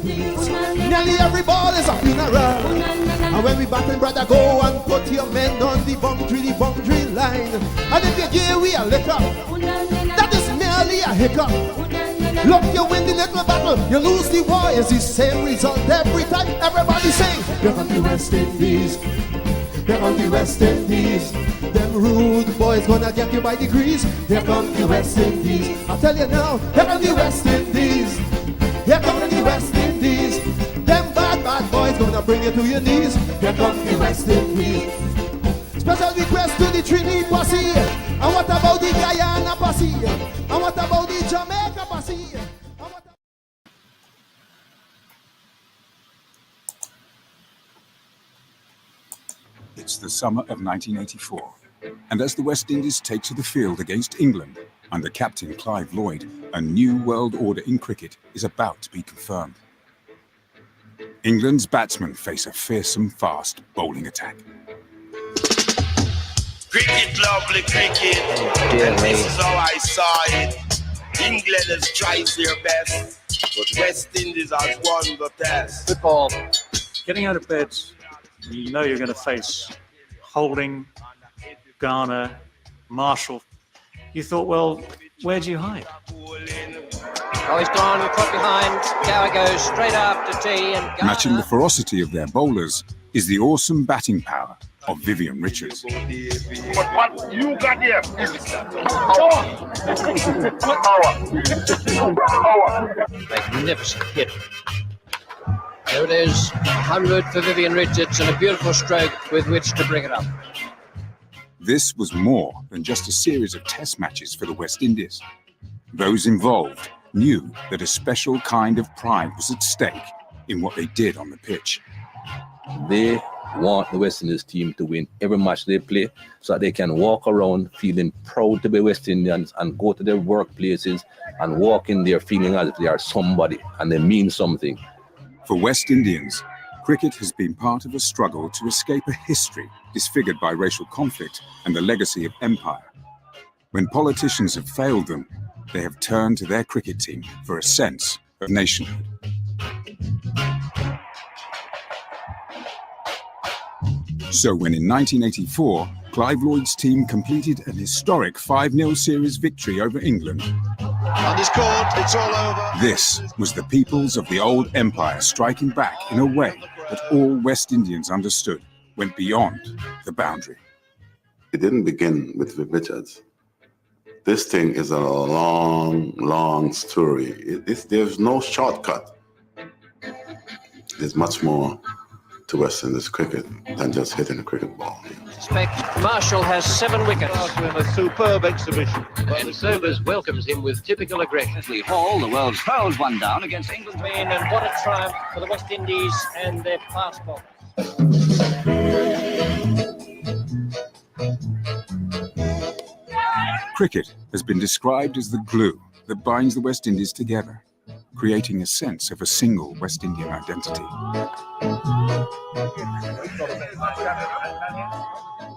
Indies. Nearly every ball is a funeral. And when we batting, brother, go and put your men on the boundary line. And if you give we a liquor, that is merely a hiccup. Look, you win the little battle, you lose the war. It's the same result every time. Everybody sing. Here come the West Indies. Here come the West Indies. Them rude boys gonna get you by degrees. Here come the West Indies. I tell you now, here come the West Indies. Here come the West Indies. Them bad boys gonna bring you to your knees. Here come the West Indies. Special request to the Trinity posse. And what about the Guyana posse? And what about the Jamaica posse? It's the summer of 1984, and as the West Indies take to the field against England, under captain Clive Lloyd, a new world order in cricket is about to be confirmed. England's batsmen face a fearsome, fast bowling attack. Cricket, lovely cricket, and this is how I saw it. England has tried their best, but West Indies has won the test. Football. Getting out of bed, you know you're going to face Holding, Garner, Marshall. You thought, well, where do you hide? Oh, he's gone and caught behind. Gower goes straight after T. And Garner. Matching the ferocity of their bowlers is the awesome batting power of Vivian Richards. But what you got here is power. Magnificent hit. There it is, 100 for Vivian Richards and a beautiful stroke with which to bring it up. This was more than just a series of test matches for the West Indies. Those involved knew that a special kind of pride was at stake in what they did on the pitch. They want the West Indies team to win every match they play so that they can walk around feeling proud to be West Indians and go to their workplaces and walk in there feeling as if they are somebody and they mean something. For West Indians, cricket has been part of a struggle to escape a history disfigured by racial conflict and the legacy of empire. When politicians have failed them, they have turned to their cricket team for a sense of nationhood. So when in 1984, Clive Lloyd's team completed an historic 5-0 series victory over England, And he's scored, it's all over. this was the peoples of the old empire striking back in a way that all West Indians understood went beyond the boundary. It didn't begin with Richards. This thing is a long story. There's no shortcut. There's much more to West Indies cricket than just hitting a cricket ball. Suspect Marshall has 7 wickets. A superb exhibition. And Sobers welcomes him with typical aggression. Hall, the world's fouls one down against England's And what a triumph for the West Indies and their fast bowlers. Cricket has been described as the glue that binds the West Indies together, creating a sense of a single West Indian identity.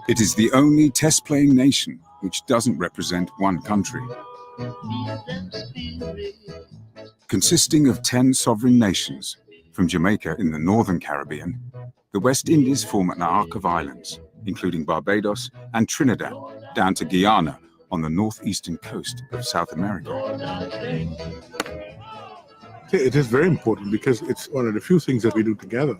It is the only test-playing nation which doesn't represent one country. Consisting of 10 sovereign nations, from Jamaica in the Northern Caribbean, the West Indies form an arc of islands, including Barbados and Trinidad, down to Guyana on the northeastern coast of South America. It is very important because it's one of the few things that we do together.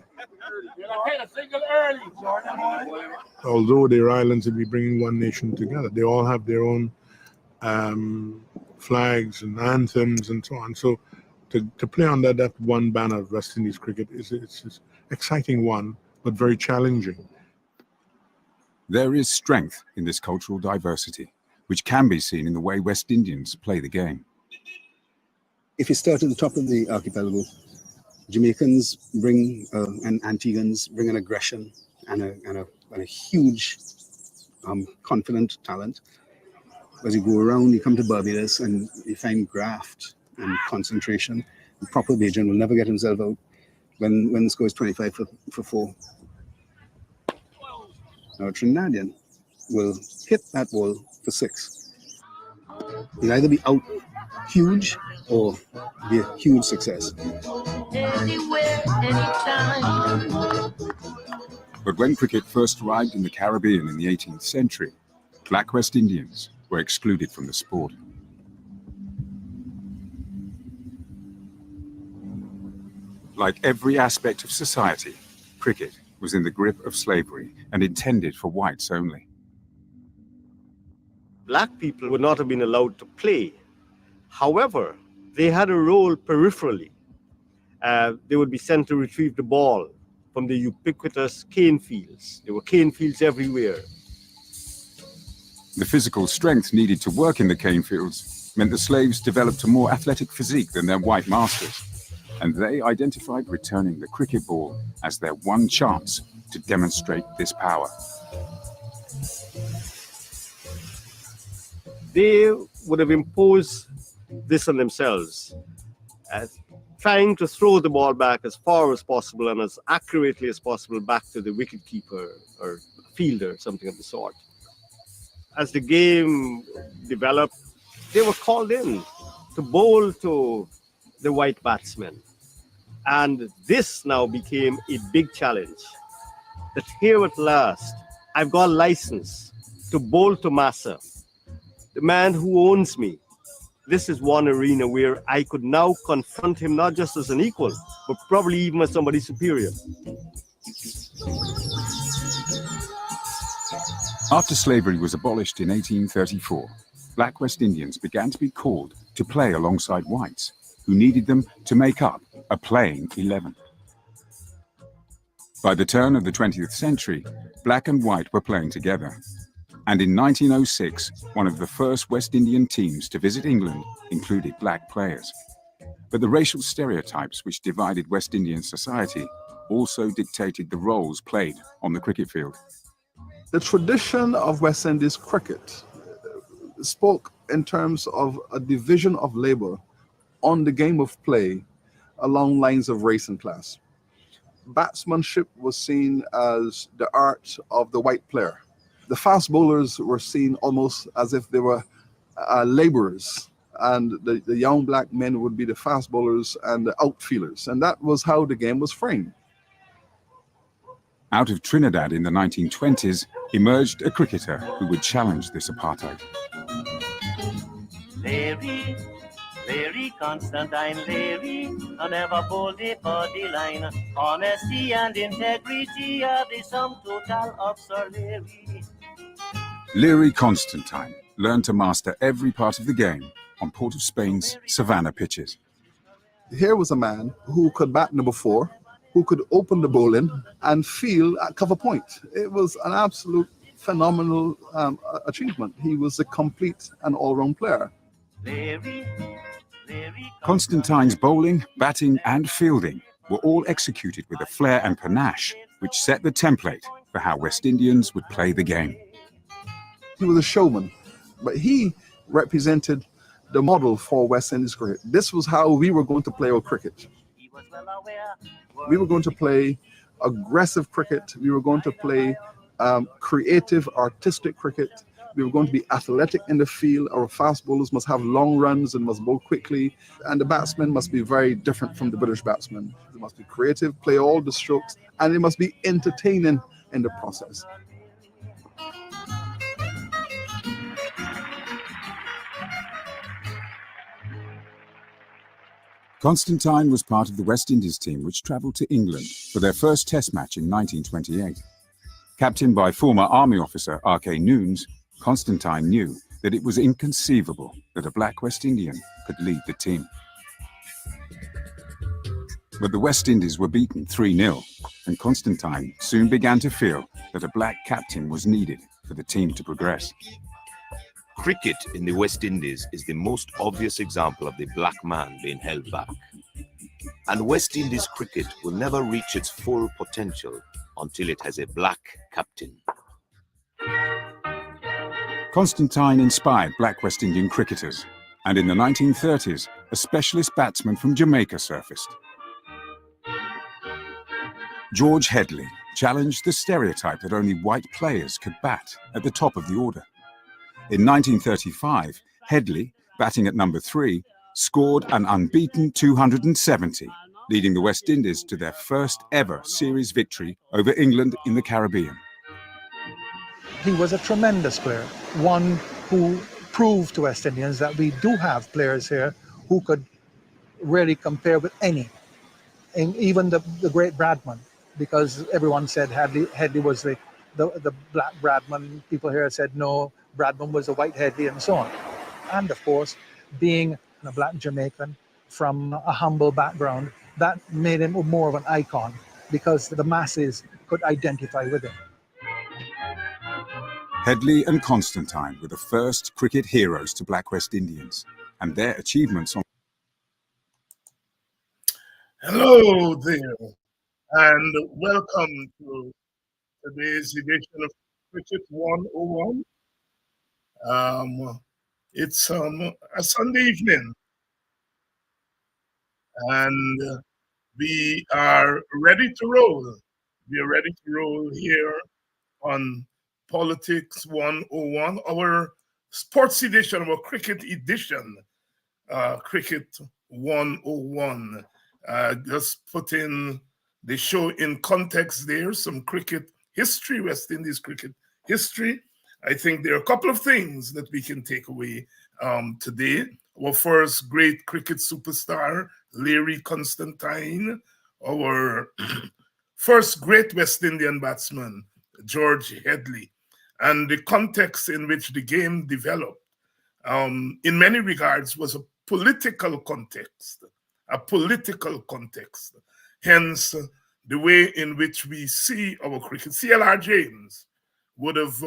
Although they're islands and we're bringing one nation together, they all have their own flags and anthems and so on. So to play on that one banner of West Indies cricket it's an exciting one, but very challenging. There is strength in this cultural diversity, which can be seen in the way West Indians play the game. If you start at the top of the archipelago, Jamaicans bring and Antiguans bring an aggression and a huge confident talent. As you go around, you come to Barbados and you find graft and concentration. The proper Bajan will never get himself out when the score is 25 for 4. Now a Trinidadian will hit that ball for 6. You'll either be out huge or be a huge success. Anywhere, anytime. But when cricket first arrived in the Caribbean in the 18th century, black West Indians were excluded from the sport. Like every aspect of society, cricket was in the grip of slavery and intended for whites only. Black people would not have been allowed to play. However, they had a role peripherally. They would be sent to retrieve the ball from the ubiquitous cane fields. There were cane fields everywhere. The physical strength needed to work in the cane fields meant the slaves developed a more athletic physique than their white masters, and they identified returning the cricket ball as their one chance to demonstrate this power. They would have imposed this on themselves, trying to throw the ball back as far as possible and as accurately as possible back to the wicketkeeper or fielder, something of the sort. As the game developed, they were called in to bowl to the white batsmen. And this now became a big challenge. That here at last, I've got a license to bowl to Massa, the man who owns me. This is one arena where I could now confront him not just as an equal, but probably even as somebody superior. After slavery was abolished in 1834, black West Indians began to be called to play alongside whites, who needed them to make up a playing 11. By the turn of the 20th century, black and white were playing together. And in 1906, one of the first West Indian teams to visit England included black players. But the racial stereotypes which divided West Indian society also dictated the roles played on the cricket field. The tradition of West Indies cricket spoke in terms of a division of labor on the game of play along lines of race and class. Batsmanship was seen as the art of the white player. The fast bowlers were seen almost as if they were laborers, and the young black men would be the fast bowlers and the outfielders, and that was how the game was framed. Out of Trinidad in the 1920s emerged a cricketer who would challenge this apartheid. Larry Constantine, Larry, I never bowled it for the line. Honesty and integrity are the sum total of Sir Larry. Larry Constantine learned to master every part of the game on Port of Spain's Savannah pitches. Here was a man who could bat number 4, who could open the bowling and field at cover point. It was an absolute phenomenal achievement. He was a complete and all-round player. Constantine's bowling, batting and fielding were all executed with a flair and panache which set the template for how West Indians would play the game. He was a showman, but he represented the model for West Indies cricket. This was how we were going to play our cricket. We were going to play aggressive cricket. We were going to play creative, artistic cricket. We were going to be athletic in the field. Our fast bowlers must have long runs and must bowl quickly. And the batsmen must be very different from the British batsmen. They must be creative, play all the strokes, and they must be entertaining in the process. Constantine was part of the West Indies team which travelled to England for their first Test match in 1928. Captained by former Army officer R.K. Noons, Constantine knew that it was inconceivable that a black West Indian could lead the team. But the West Indies were beaten 3-0, and Constantine soon began to feel that a black captain was needed for the team to progress. Cricket in the West Indies is the most obvious example of the black man being held back. And West Indies cricket will never reach its full potential until it has a black captain. Constantine inspired black West Indian cricketers, and in the 1930s, a specialist batsman from Jamaica surfaced. George Headley challenged the stereotype that only white players could bat at the top of the order. In 1935, Headley, batting at number 3, scored an unbeaten 270, leading the West Indies to their first ever series victory over England in the Caribbean. He was a tremendous player, one who proved to West Indians that we do have players here who could really compare with any, and even the great Bradman, because everyone said Headley was the black Bradman. People here said no, Bradman was a white Headley, and so on. And of course, being a black Jamaican from a humble background, that made him more of an icon because the masses could identify with him. Headley and Constantine were the first cricket heroes to black West Indians, and their achievements on... Hello there, and welcome to today's edition of Cricket 101. It's a Sunday evening, and we are ready to roll. We are ready to roll here on Politics 101, our sports edition, our cricket edition, Cricket 101. Just putting the show in context there, some cricket history, West Indies cricket history. I think there are a couple of things that we can take away today. Our first great cricket superstar, Larry Constantine. Our first great West Indian batsman, George Headley. And the context in which the game developed, in many regards, was a political context. Hence, the way in which we see our cricket. C.L.R. James would have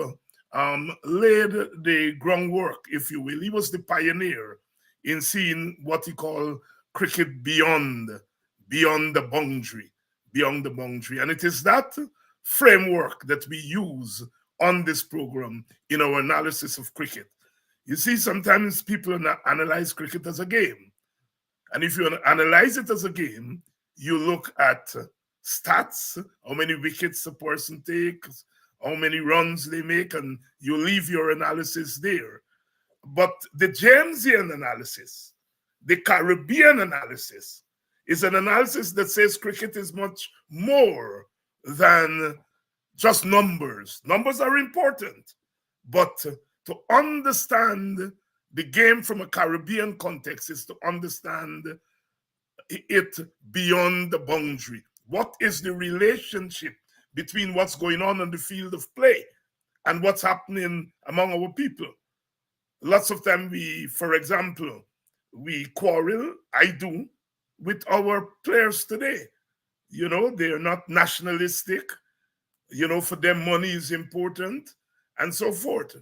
laid the groundwork, if you will. He was the pioneer in seeing what he called cricket beyond the boundary. And it is that framework that we use on this program in our analysis of cricket. You see, sometimes people analyze cricket as a game. And if you analyze it as a game, you look at stats, how many wickets a person takes, how many runs they make, and you leave your analysis there. But the Jamesian analysis, the Caribbean analysis, is an analysis that says cricket is much more than just numbers. Numbers are important, but to understand the game from a Caribbean context is to understand it beyond the boundary. What is the relationship between what's going on the field of play and what's happening among our people? Lots of time for example, we quarrel, I do, with our players today. You know, they're not nationalistic. You know, for them, money is important, and so forth.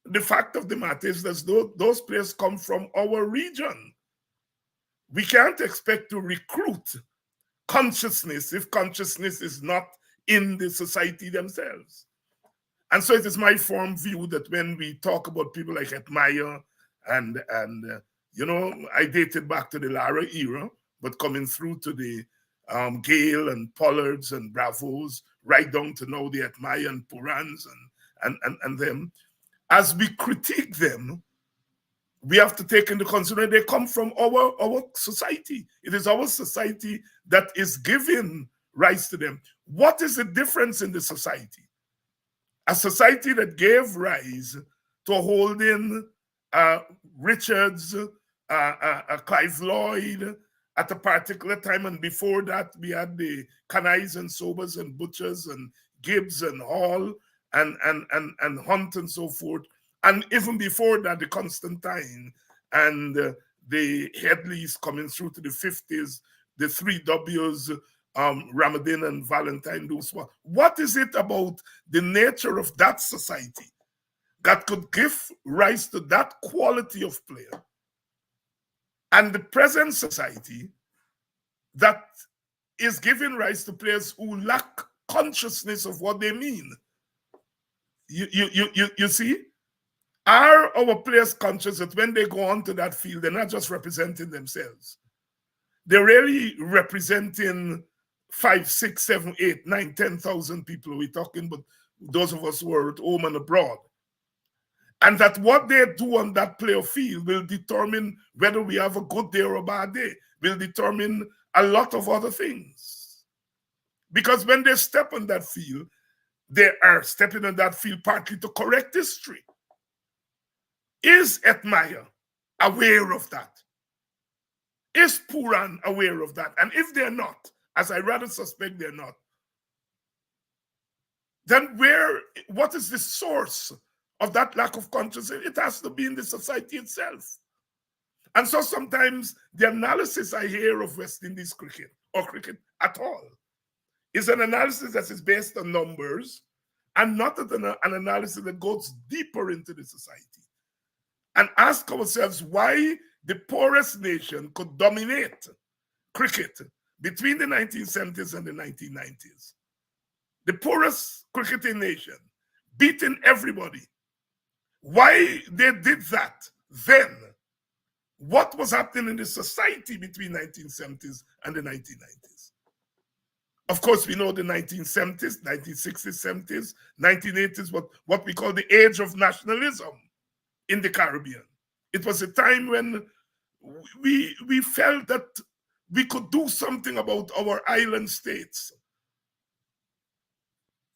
The fact of the matter is that those players come from our region. We can't expect to recruit consciousness if consciousness is not in the society themselves. And so it is my firm view that when we talk about people like Atmaya and you know, I dated back to the Lara era, but coming through to the Gale and Pollards and Bravos, right down to now the Atmaya and Purans and them. As we critique them, we have to take into consideration they come from our society. It is our society that is giving rise to them. What is the difference in the society? A society that gave rise to Holding, Richards, Clive Lloyd at a particular time, and before that we had the Canais and Sobers and Butchers and Gibbs and Hall and Hunt and so forth. And even before that, the Constantine and the Headleys coming through to the 50s, the 3 W's, Ramadan and Valentine. What is it about the nature of that society that could give rise to that quality of player and the present society that is giving rise to players who lack consciousness of what they mean? You see? Are our players conscious that when they go onto that field, they're not just representing themselves? They're really representing 5, 6, 7, 8, 9, 10,000 people. We're talking about those of us who are at home and abroad. And that what they do on that player field will determine whether we have a good day or a bad day, will determine a lot of other things. Because when they step on that field, they are stepping on that field partly to correct history. Is Etmire aware of that? Is Puran aware of that? And if they're not, as I rather suspect they're not, then what is the source of that lack of consciousness? It has to be in the society itself. And so sometimes the analysis I hear of West Indies cricket, or cricket at all, is an analysis that is based on numbers and not an analysis that goes deeper into the society. And ask ourselves why the poorest nation could dominate cricket between the 1970s and the 1990s. The poorest cricketing nation, beating everybody. Why they did that then? What was happening in the society between 1970s and the 1990s? Of course, we know the 1970s, 1960s, 70s, 1980s, what we call the age of nationalism in the Caribbean. It was a time when we felt that we could do something about our island states,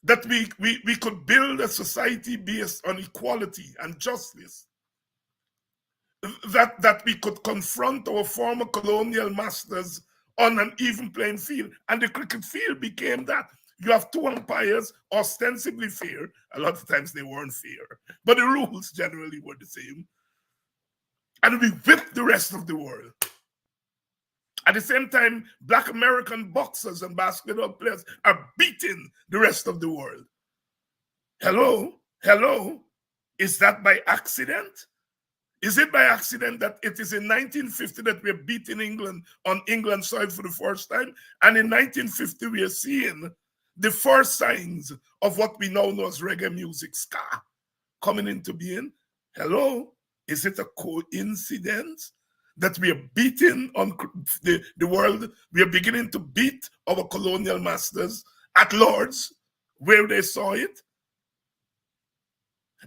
that we could build a society based on equality and justice, that we could confront our former colonial masters on an even playing field. And the cricket field became that. You have two umpires, ostensibly fair. A lot of times they weren't fair, but the rules generally were the same. And we whipped the rest of the world. At the same time, Black American boxers and basketball players are beating the rest of the world. Hello? Is that by accident? Is it by accident that it is in 1950 that we're beating England on England soil for the first time? And in 1950, we are seeing the first signs of what we now know as reggae music, ska, coming into being? Hello? Is it a coincidence that we are beating on the world? We are beginning to beat our colonial masters at Lord's, where they saw it.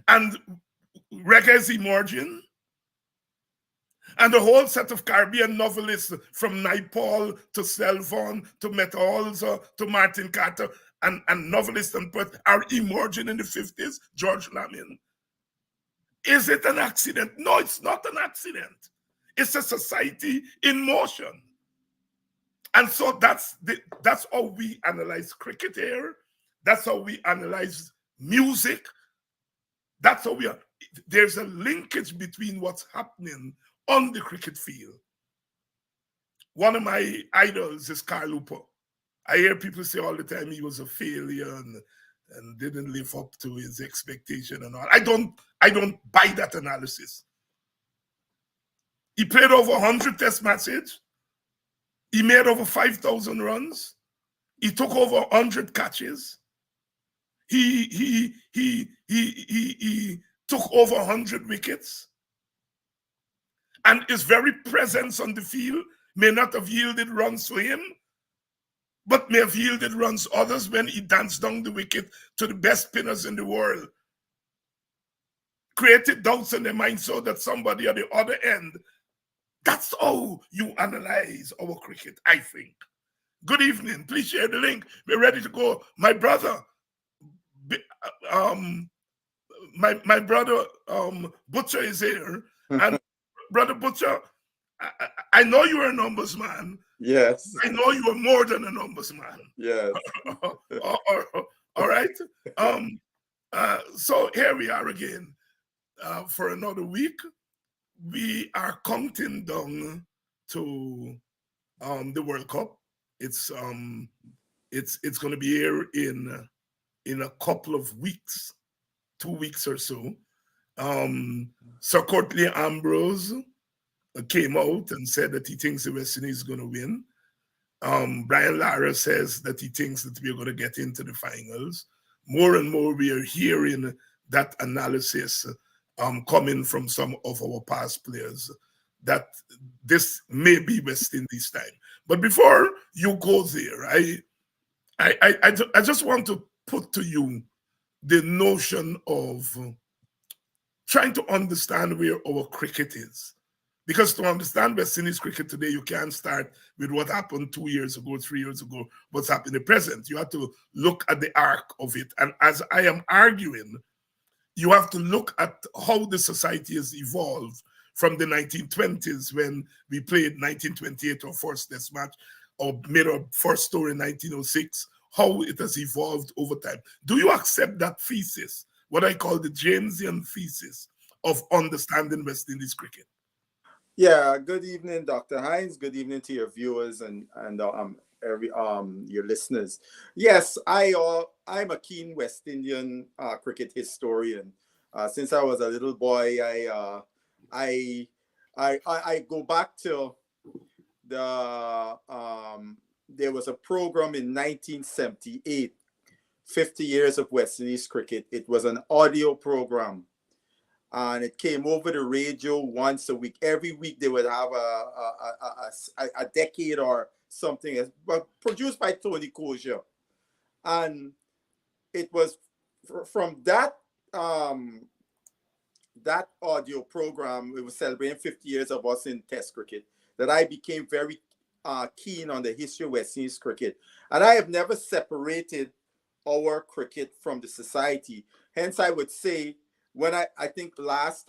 And reggae is emerging. And the whole set of Caribbean novelists, from Naipaul to Selvon to Meta Halsey to Martin Carter, and novelists and poets are emerging in the 50s, George Lamin. Is it an accident? No, it's not an accident. It's a society in motion. And so that's how we analyze cricket here. That's how we analyze music. That's how we are. There's a linkage between what's happening on the cricket field. One of my idols is Carl Hooper. I hear people say all the time he was a failure and didn't live up to his expectation and all. I don't buy that analysis. He played over 100 test matches. He made over 5,000 runs. He took over 100 catches. He took over 100 wickets. And his very presence on the field may not have yielded runs for him, but may have yielded runs others when he danced down the wicket to the best spinners in the world. Created doubts in their mind so that somebody at the other end. That's how you analyze our cricket, I think. Good evening. Please share the link. We're ready to go. My brother, my brother Butcher is here. And Brother Butcher, I know you're a numbers man. Yes. I know you are more than a numbers man. Yes. All right. So here we are again for another week. We are counting down to the World Cup. It's going to be here in a couple of weeks, 2 weeks or so. Sir Courtney Ambrose came out and said that he thinks the West Indies is going to win. Brian Lara says that he thinks that we're going to get into the finals. More and more we are hearing that analysis coming from some of our past players, that this may be West Indies time. But before you go there, I just want to put to you the notion of trying to understand where our cricket is. Because to understand West Indies cricket today, you can't start with what happened 2 years ago, 3 years ago, what's happened in the present. You have to look at the arc of it. And as I am arguing, you have to look at how the society has evolved from the 1920s when we played 1928 our first test match, or made our first tour in 1906, how it has evolved over time. Do you accept that thesis, what I call the Jamesian thesis of understanding West Indies cricket? Yeah, good evening, Dr. Hines. Good evening to your viewers and your listeners. Yes, I'm a keen West Indian cricket historian. Since I was a little boy, I go back to the there was a program in 1978, 50 years of West Indies cricket. It was an audio program. And it came over the radio once a week. Every week they would have a decade or something, but produced by Tony Kosia. And it was from that that audio program, we were celebrating 50 years of us in Test cricket, that I became very keen on the history of West Indies cricket. And I have never separated our cricket from the society. Hence, I would say, when I think last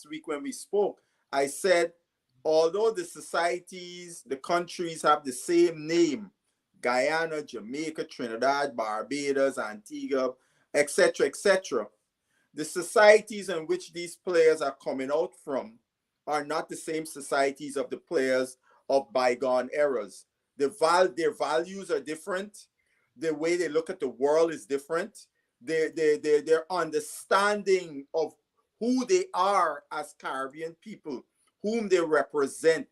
week when we spoke, I said, although the societies, the countries have the same name, Guyana, Jamaica, Trinidad, Barbados, Antigua, etc., the societies in which these players are coming out from are not the same societies of the players of bygone eras. Their values are different. The way they look at the world is different. Their understanding of who they are as Caribbean people, whom they represent,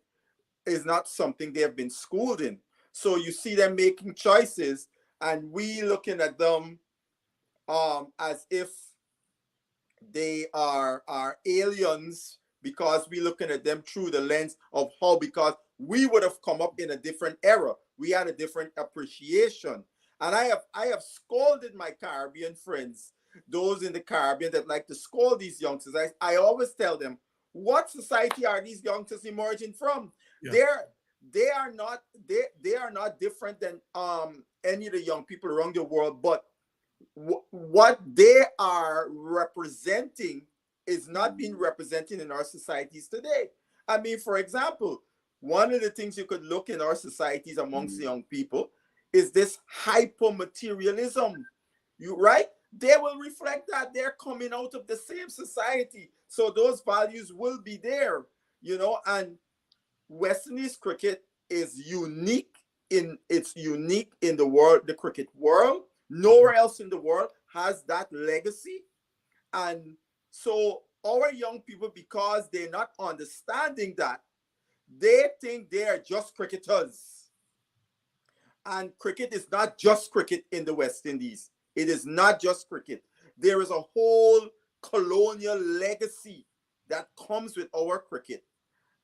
is not something they have been schooled in. So you see them making choices, and we looking at them as if they are aliens, because we looking at them through the lens of how, because we would have come up in a different era. We had a different appreciation. And I have scolded my Caribbean friends, those in the Caribbean that like to scold these youngsters. I always tell them, what society are these youngsters emerging from? Yeah. They are not different than any of the young people around the world, but what they are representing is not being represented in our societies today. I mean, for example, one of the things you could look in our societies amongst the young people is this hyper-materialism, right? They will reflect that they're coming out of the same society. So those values will be there, and West Indies cricket is unique in the world, the cricket world. Nowhere else in the world has that legacy. And so our young people, because they're not understanding that, they think they are just cricketers. And cricket is not just cricket in the West Indies. It is not just cricket. There is a whole colonial legacy that comes with our cricket.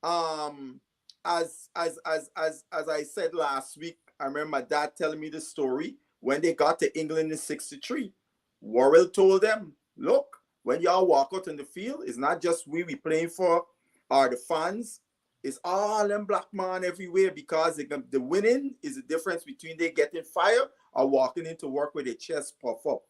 As I said last week, I remember my dad telling me the story when they got to England in '63. Worrell told them, look, when y'all walk out in the field, it's not just we playing for or the fans. It's all them black man everywhere, because the winning is the difference between they getting fired or walking into work with their chest puff up.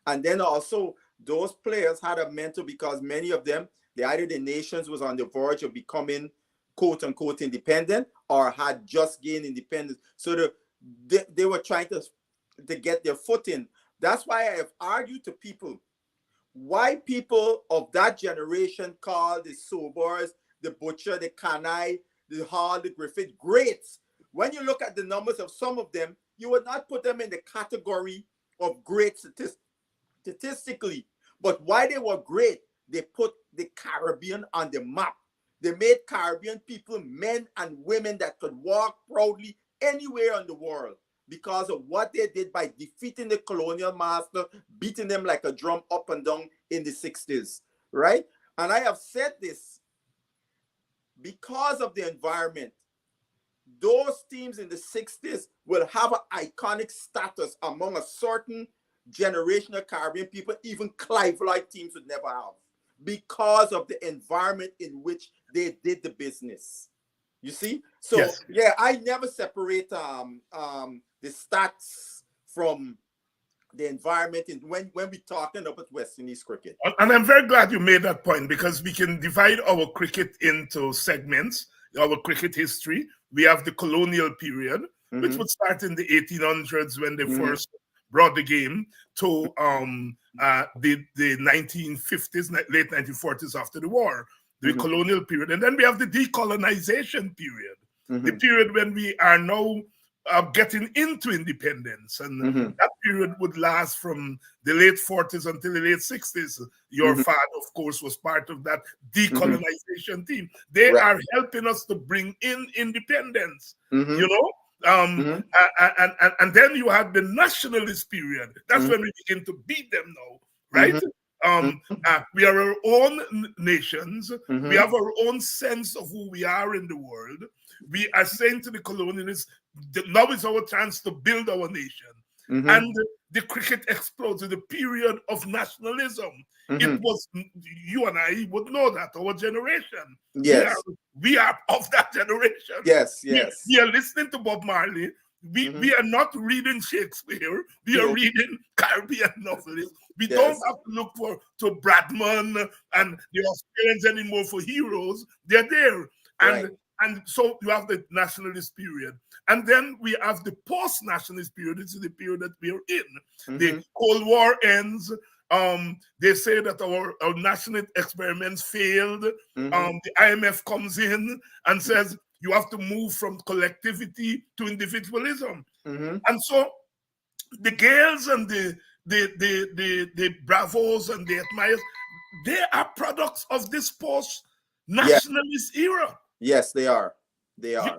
And then also those players had a mental, because many of them, either the nations was on the verge of becoming quote unquote independent or had just gained independence. So they were trying to get their foot in. That's why I have argued to people why people of that generation call the Sobers, the Butcher, the Kanai, the Hall, the Griffith greats. When you look at the numbers of some of them, you would not put them in the category of great statistically. But why they were great, they put the Caribbean on the map. They made Caribbean people men and women that could walk proudly anywhere in the world because of what they did by defeating the colonial master, beating them like a drum up and down in the 60s, right? And I have said this, because of the environment, those teams in the 60s will have an iconic status among a certain generation of Caribbean people, even Clive-like teams would never have. because of the environment in which they did the business. You see? So Yes. yeah, I never separate the stats from the environment when we're talking about West Indies cricket. And I'm very glad you made that point, because we can divide our cricket into segments. Our cricket history, we have the colonial period, which would start in the 1800s when they first brought the game to the 1950s, late 1940s after the war, the colonial period. And then we have the decolonization period, the period when we are now getting into independence. And that period would last from the late 40s until the late 60s. Your father, of course, was part of that decolonization team. They are helping us to bring in independence, you know? And then you have the nationalist period. That's when we begin to beat them now, right? We are our own nations. We have our own sense of who we are in the world. We are saying to the colonialists, now is our chance to build our nation. And the cricket explodes in the period of nationalism. It was, you and I would know that, our generation. Yes. We are of that generation. Yes, yes. We are listening to Bob Marley. We are not reading Shakespeare. We are reading Caribbean novelists. We don't have to look to Bradman and the Australians anymore for heroes. They're there. And so you have the nationalist period. And then we have the post-nationalist period. This is the period that we are in. The Cold War ends. They say that our national experiments failed. The IMF comes in and says, you have to move from collectivity to individualism. And so the Gales and the Bravos and the admirers, they are products of this post-nationalist era. Yes, they are. They are.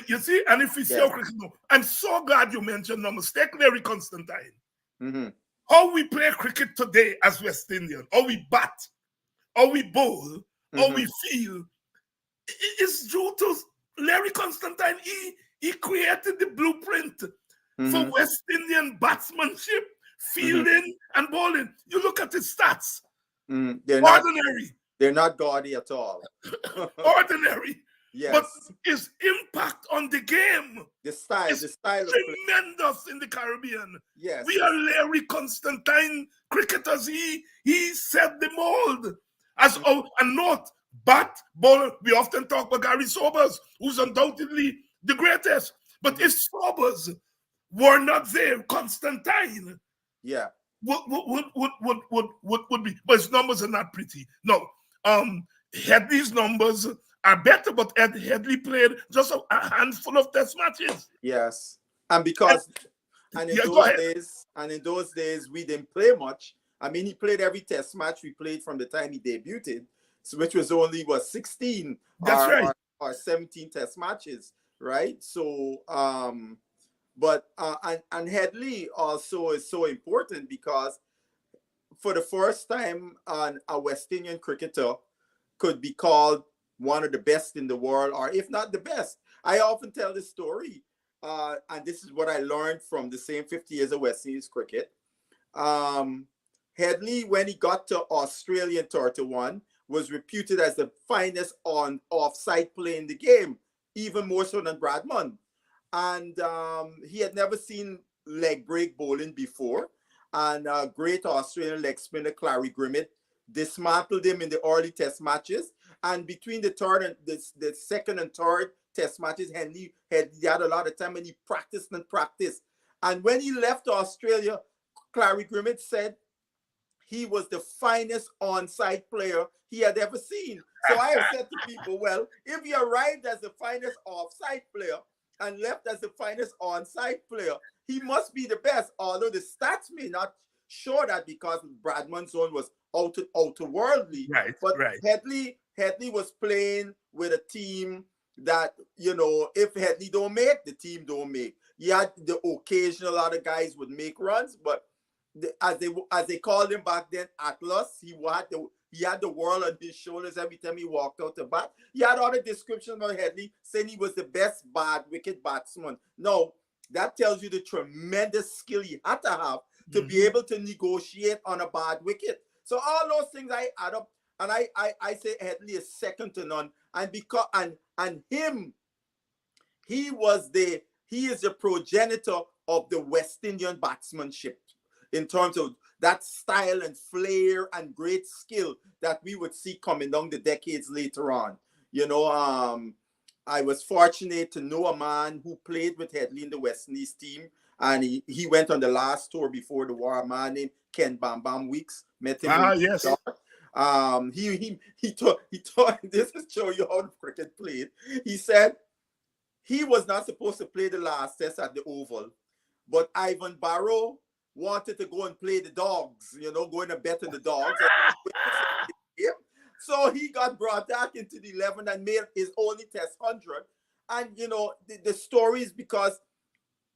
You see, and if we see how cricket, I'm so glad you mentioned numbers. Take Larry Constantine. How we play cricket today as West Indian, how we bat, how we bowl, how we feel, is due to Larry Constantine. He created the blueprint for West Indian batsmanship, fielding, and bowling. You look at his stats. They're ordinary. They're not gaudy at all. Ordinary. Yes. But his impact on the game, the style of tremendous in the Caribbean. Yes. We are Larry Constantine cricketers. He set the mold. And note, bat, bowler, we often talk about Gary Sobers, who's undoubtedly the greatest. But if Sobers were not there, Constantine would be. But his numbers are not pretty. No. Headley's numbers are better, but Headley played just a handful of test matches. Yes. And because in those days we didn't play much. I mean, he played every test match we played from the time he debuted, which was only 16 or 17 test matches, right? So and Headley also is so important because for the first time a West Indian cricketer could be called one of the best in the world, or if not the best. I often tell this story, and this is what I learned from the same 50 years of West Indies cricket. Headley, when he got to Australian 31, was reputed as the finest on off-side play in the game, even more so than Bradman. And he had never seen leg break bowling before. And great Australian leg spinner Clary Grimmett dismantled him in the early test matches. And between the second and third test matches, he had a lot of time and he practiced. And when he left Australia, Clary Grimmett said he was the finest onside player he had ever seen. So I have said to people, well, if he arrived as the finest offside player and left as the finest onside player, he must be the best, although the stats may not show that because Bradman's zone was outer-worldly. But Headley was playing with a team that, if Headley don't make, the team don't make. He had the occasional other guys would make runs, but as they called him back then, Atlas, he had the world on his shoulders every time he walked out the bat. He had all the descriptions of Headley saying he was the best wicket batsman. No, that tells you the tremendous skill he had to have to be able to negotiate on a bad wicket. So all those things I add up, And I say Headley is second to none. And because and him, he is the progenitor of the West Indian batsmanship in terms of that style and flair and great skill that we would see coming down the decades later on. You know, I was fortunate to know a man who played with Headley in the West Indies team, and he went on the last tour before the war. A man named Ken Bam Bam Weeks. Met him. Yes. He told this is show you how the cricket played. He said he was not supposed to play the last test at the Oval, but Ivan Barrow wanted to go and play the dogs, you know, going to bet on the dogs. So he got brought back into the 11 and made his only test 100. And, you know, the story is because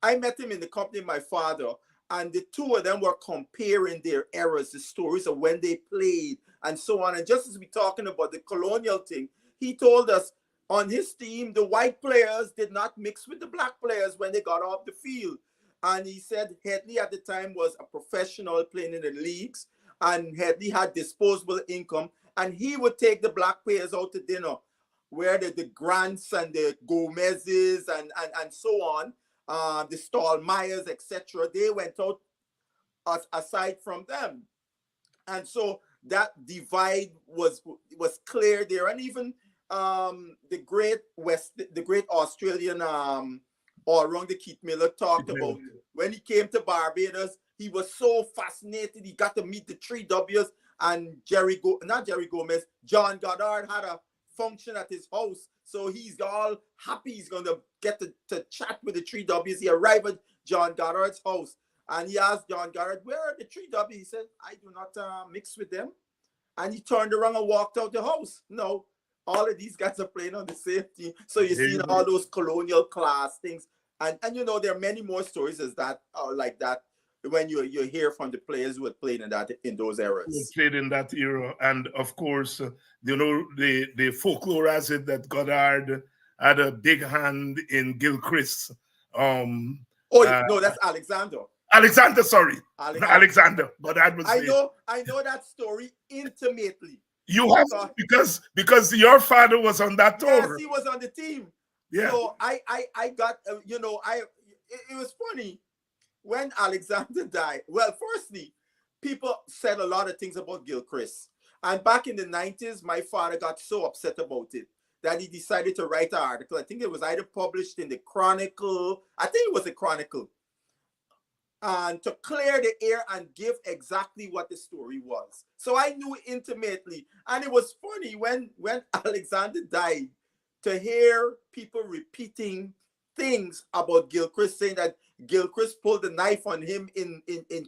I met him in the company of my father, and the two of them were comparing their eras, the stories of when they played and so on. And just as we're talking about the colonial thing, he told us on his team, the white players did not mix with the black players when they got off the field. And he said Headley at the time was a professional playing in the leagues, and Headley had disposable income, and he would take the black players out to dinner, where the Grants and the Gomezes and so on, the Stallmeyers, etc., they went out aside from them. And so that divide was clear there. And even the great Australian all-round the Keith Miller talked about when he came to Barbados, he was so fascinated. He got to meet the 3Ws, and John Goddard had a function at his house. So he's all happy he's going to get to chat with the 3Ws. He arrived at John Goddard's house, and he asked John Goddard, where are the 3Ws? He said, I do not mix with them. And he turned around and walked out the house. No, all of these guys are playing on the same team. So you're seeing all those colonial class things. And you know, there are many more stories as that, like that, when you hear from the players who had played in those eras. Played in that era. And of course, you know, the folklore has it that Goddard had a big hand in Gilchrist. No, that's Alexander. Alexander, sorry. Alexander. Goddard was I know that story intimately. You have because your father was on that tour. Yes, he was on the team. Yeah. So I got it was funny when Alexander died. Well, firstly, people said a lot of things about Gilchrist, and back in the 90s, my father got so upset about it that he decided to write an article. I think it was either published in the Chronicle. I think it was the Chronicle, and to clear the air and give exactly what the story was. So I knew intimately, and it was funny when Alexander died, to hear people repeating things about Gilchrist, saying that Gilchrist pulled the knife on him in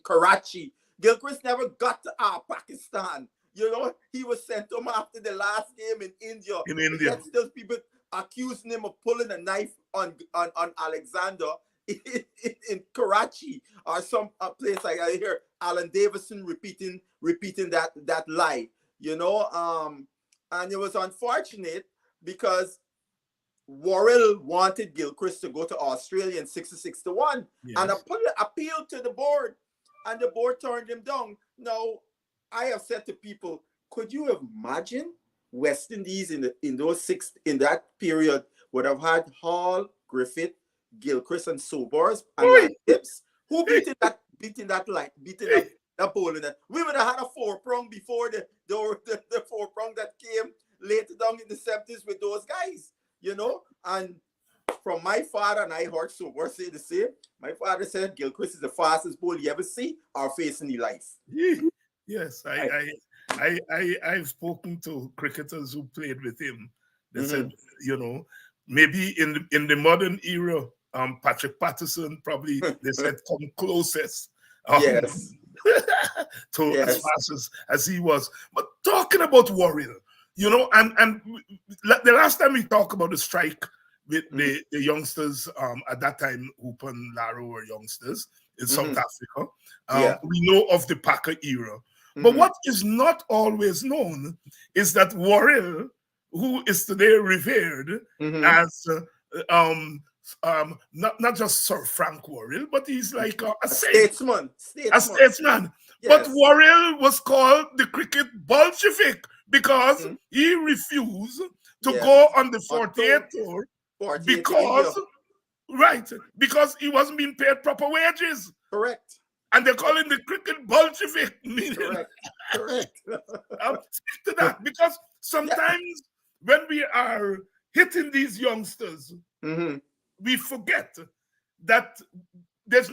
Karachi. Gilchrist never got to Pakistan. You know, he was sent home after the last game in India. Yet still people accusing him of pulling a knife on Alexander in Karachi, or some place like I hear Alan Davison repeating that lie. You know, and it was unfortunate because Worrell wanted Gilchrist to go to Australia in 66-1, and appealed to the board, and the board turned him down. Now, I have said to people, could you imagine West Indies in that period would have had Hall, Griffith, Gilchrist, and Sobers and Gibbs? Who beating that bowling? We would have had a 4-prong before the 4-prong that came later down in the 70s with those guys, you know. And from my father, and I heard Sobers say the same, my father said Gilchrist is the fastest bowler you ever see or face in your life. Yes, I've spoken to cricketers who played with him. They said, you know, maybe in the modern era, Patrick Patterson probably, they said, come closest. Yes. As fast as he was. But talking about Worrell, you know, and the last time we talked about the strike with the youngsters, at that time, Hoop and Laro were youngsters in South Africa. We know of the Packer era. But what is not always known is that Worrell, who is today revered as not just Sir Frank Worrell, but he's like a statesman. A statesman. Yes. But Worrell was called the cricket Bolshevik because he refused to go on the 48 tour because he wasn't being paid proper wages. Correct. And they call him the cricket Bolshevik. Correct. Stick to that, because sometimes when we are hitting these youngsters, we forget that there's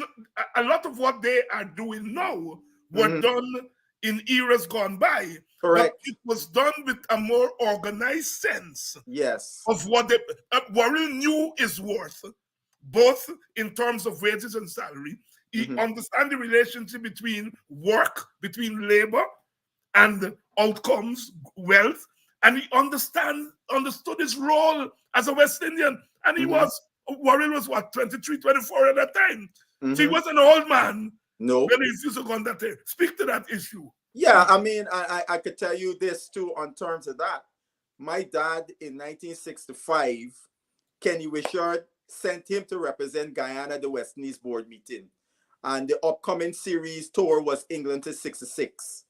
a lot of what they are doing now were done in eras gone by. Correct. But it was done with a more organized sense. Yes. Of what Worrell knew his worth, both in terms of wages and salary. He understands the relationship between work, between labor, and outcomes, wealth, and he understood his role as a West Indian. And he Worrell was what, 23, 24 at that time. So he was an old man. No. When he used to go on that day. Speak to that issue. Yeah, I mean, I could tell you this too on terms of that. My dad in 1965, Kenny Wishart sent him to represent Guyana at the West Indies board meeting. And the upcoming series tour was England to 66.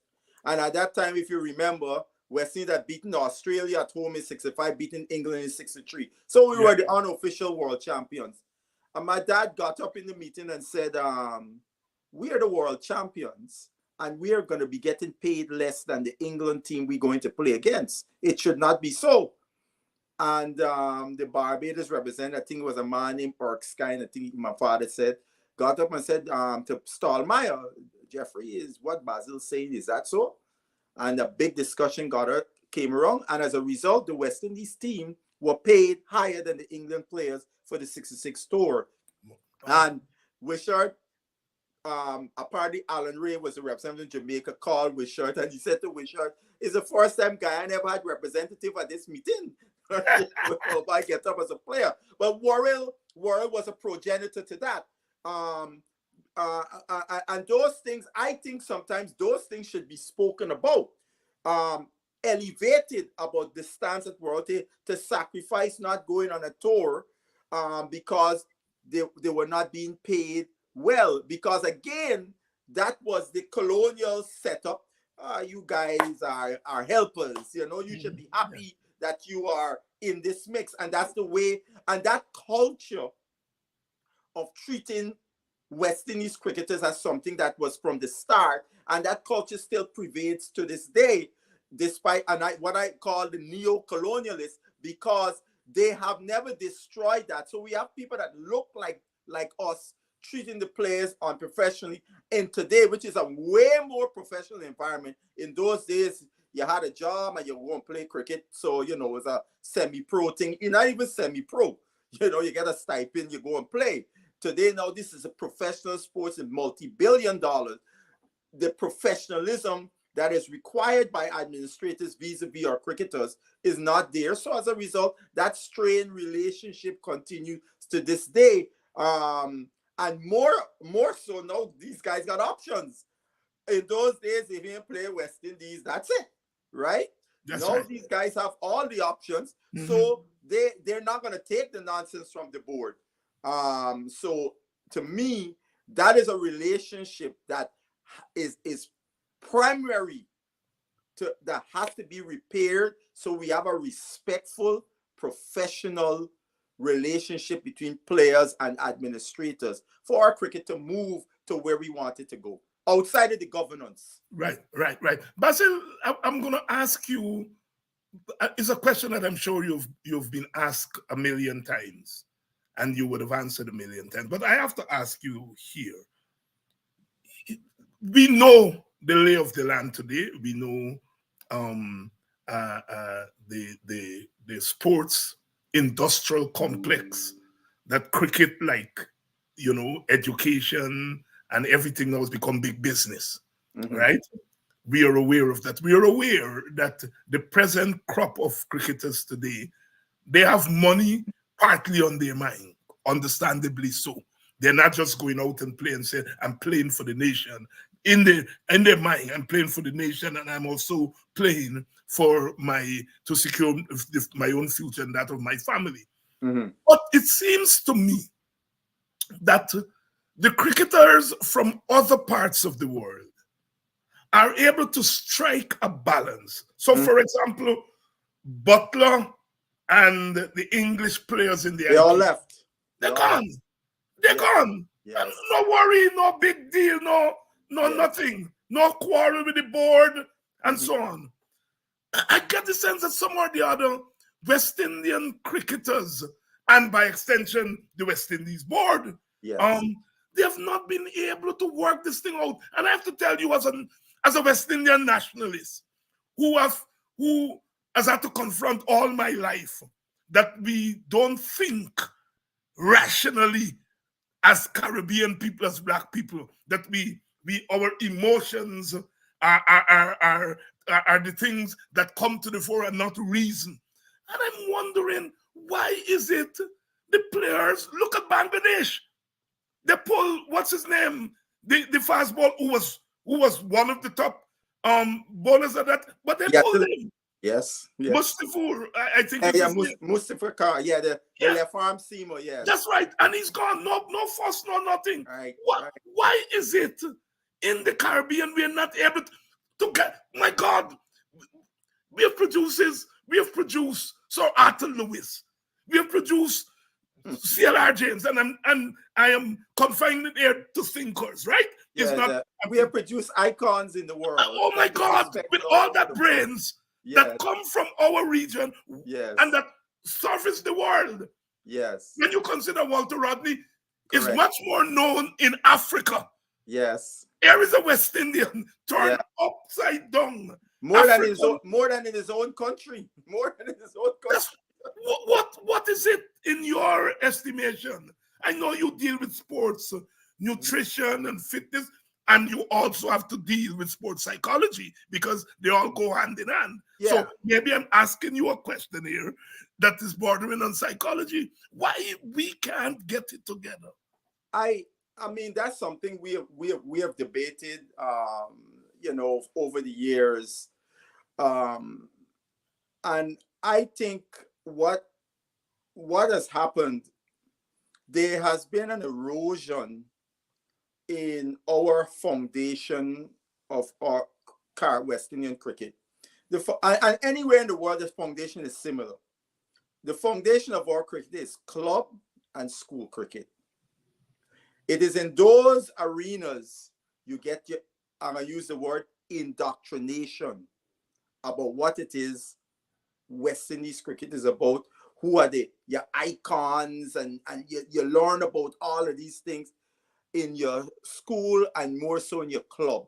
And at that time, if you remember, West Indies had beaten Australia at home in 65, beating England in 63. So we were the unofficial world champions. And my dad got up in the meeting and said, we are the world champions, and we are going to be getting paid less than the England team we're going to play against. It should not be so. And the Barbados representative, I think it was a man named Erskine, I think my father said, got up and said to Stallmeyer, Jeffrey, is what Basil saying, is that so? And a big discussion came around, and as a result, the West Indies team were paid higher than the England players for the 66 tour. And Wishart, apparently Alan Ray was a representative in Jamaica, called Wishart, and he said to Wishart, it's the first time Guyana ever had representative at this meeting. I get up as a player. But Worrell was a progenitor to that. And those things, I think sometimes those things should be spoken about, elevated about the stance at World to sacrifice not going on a tour because they were not being paid well. Because again, that was the colonial setup. You guys are helpers, you should be happy that you are in this mix. And that's the way, and that culture of treating West Indies cricketers as something that was from the start, and that culture still prevails to this day, despite what I call the neo-colonialists, because they have never destroyed that. So we have people that look like us treating the players unprofessionally in today, which is a way more professional environment. In those days, you had a job and you won't play cricket, so it was a semi-pro thing. You're not even semi-pro. You get a stipend, you go and play. Today, now, this is a professional sports in multi-billion dollars. The professionalism that is required by administrators vis-a-vis our cricketers is not there. So as a result, that strained relationship continues to this day. And more so now, these guys got options. In those days, if you play West Indies, that's it, right? Now these guys have all the options. So they're not going to take the nonsense from the board. So to me, that is a relationship that is primary that has to be repaired, so we have a respectful, professional relationship between players and administrators for our cricket to move to where we want it to go, outside of the governance. Right. Basil, I'm going to ask you, it's a question that I'm sure you've been asked a million times, and you would have answered a million times. But I have to ask you here. We know the lay of the land today. We know the sports industrial complex that cricket, like, education and everything else, become big business, right? We are aware of that. We are aware that the present crop of cricketers today, they have money partly on their mind, understandably so. They're not just going out and play and say, I'm playing for the nation. In their mind, I'm playing for the nation, and I'm also playing to secure my own future and that of my family. But it seems to me that the cricketers from other parts of the world are able to strike a balance. So, for example, Butler and the English players in the They all IPL, left. They're gone. They're gone. Yes. And no worry, no big deal, no nothing, no quarrel with the board, and so on. I get the sense that some or the other West Indian cricketers, and by extension the West Indies board, they have not been able to work this thing out. And I have to tell you, as a West Indian nationalist, who has had to confront all my life that we don't think rationally as Caribbean people, as Black people, that our emotions are the things that come to the fore and not reason. And I'm wondering, why is it the players, look at Bangladesh, they pull, what's his name, the fast ball who was one of the top bowlers of that, but they pulled him. Yes. Mustafur, I think. Mustafur Khan, the left arm seamer, That's right, and he's gone. No fuss, no nothing. Why is it in the Caribbean we are not able to get? My God, we have produced Sir Arthur Lewis. We have produced CLR James, and I am confining it here to thinkers, right? It's not. We have produced icons in the world. Oh my God, with all that brains that come from our region and that surface the world. Yes. When you consider Walter Rodney is much more known in Africa. Yes. Here is a West Indian turned upside down. More than in his own country. More than in his own country. What is it in your estimation? I know you deal with sports, nutrition and fitness, and you also have to deal with sports psychology because they all go hand in hand. So maybe I'm asking you a question here that is bordering on psychology. Why we can't get it together? I mean, that's something we have debated, over the years, and I think what has happened, there has been an erosion in our foundation of our West Indian cricket. And anywhere in the world, the foundation is similar. The foundation of our cricket is club and school cricket. It is in those arenas you get your, and I use the word indoctrination about what it is West Indies cricket is about, who are your icons, and you learn about all of these things in your school and more so in your club,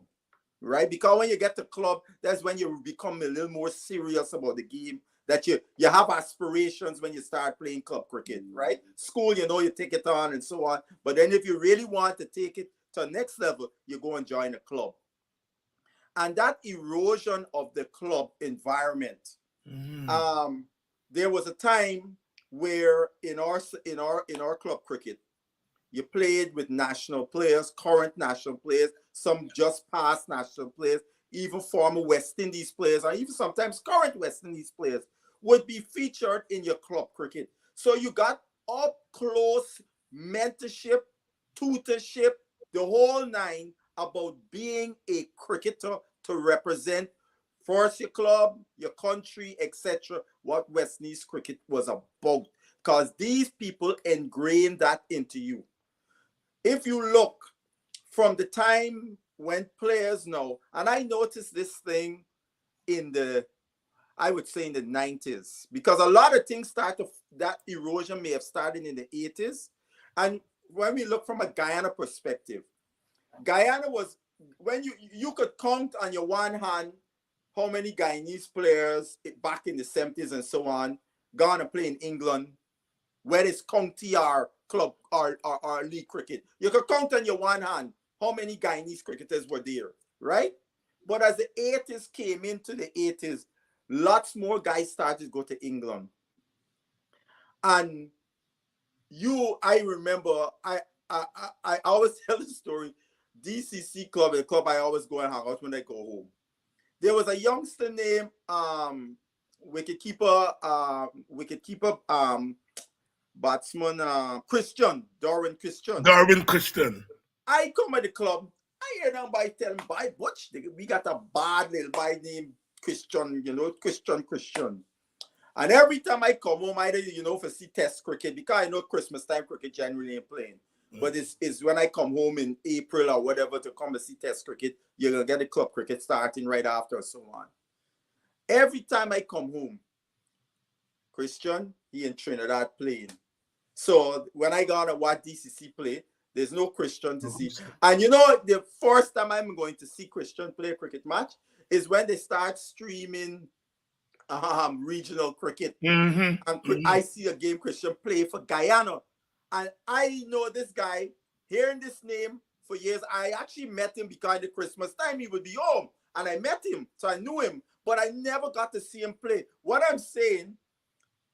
right? Because when you get to club, that's when you become a little more serious about the game, that you have aspirations when you start playing club cricket, right? School, you take it on and so on. But then if you really want to take it to the next level, you go and join a club. And that erosion of the club environment, there was a time where in our club cricket, you played with national players, current national players, some just past national players, even former West Indies players, or even sometimes current West Indies players would be featured in your club cricket. So you got up close mentorship, tutorship, the whole nine about being a cricketer to represent first your club, your country, etc. What West Indies cricket was about, because these people ingrained that into you. If you look from the time when players know, and I noticed this thing I would say in the 90s, because a lot of things that erosion may have started in the 80s. And when we look from a Guyana perspective, Guyana was, when you could count on your one hand how many Guyanese players back in the 70s and so on gone and play in England, whether it's county or club or league cricket. You could count on your one hand how many Guyanese cricketers were there, right? But as the 80s came into the 80s, lots more guys started to go to England. And I remember, I always tell the story, DCC club, the club I always go and hang out when I go home. There was a youngster named wicketkeeper batsman Darwin Christian. Darwin Christian. I come at the club. I I hear nobody tell him, by Butch, we got a bad little boy named Christian, Christian. And every time I come home, either, for see test cricket, because I know Christmas time cricket generally ain't playing. But it's when I come home in April or whatever to come to see test cricket, you're going to get the club cricket starting right after and so on. Every time I come home, Christian, he in Trinidad playing. So when I go to watch DCC play, there's no Christian to see. And the first time I'm going to see Christian play a cricket match is when they start streaming regional cricket. And I see a game Christian play for Guyana. And I know this guy, hearing this name for years. I actually met him because at the Christmas time he would be home. And I met him, so I knew him. But I never got to see him play. What I'm saying,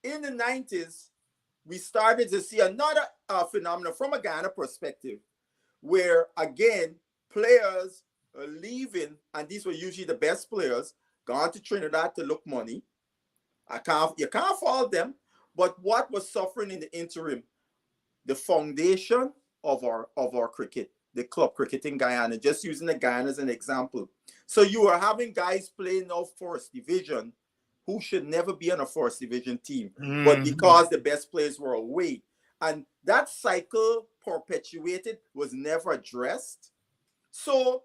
in the 90s, we started to see another phenomenon from a Ghana perspective, where, again, players are leaving, and these were usually the best players, gone to Trinidad to look money. You can't fault them, but what was suffering in the interim? The foundation of our cricket, the club cricket in Guyana, just using the Guyana as an example. So you are having guys playing now first division who should never be on a first division team, but because the best players were away. And that cycle perpetuated, was never addressed. So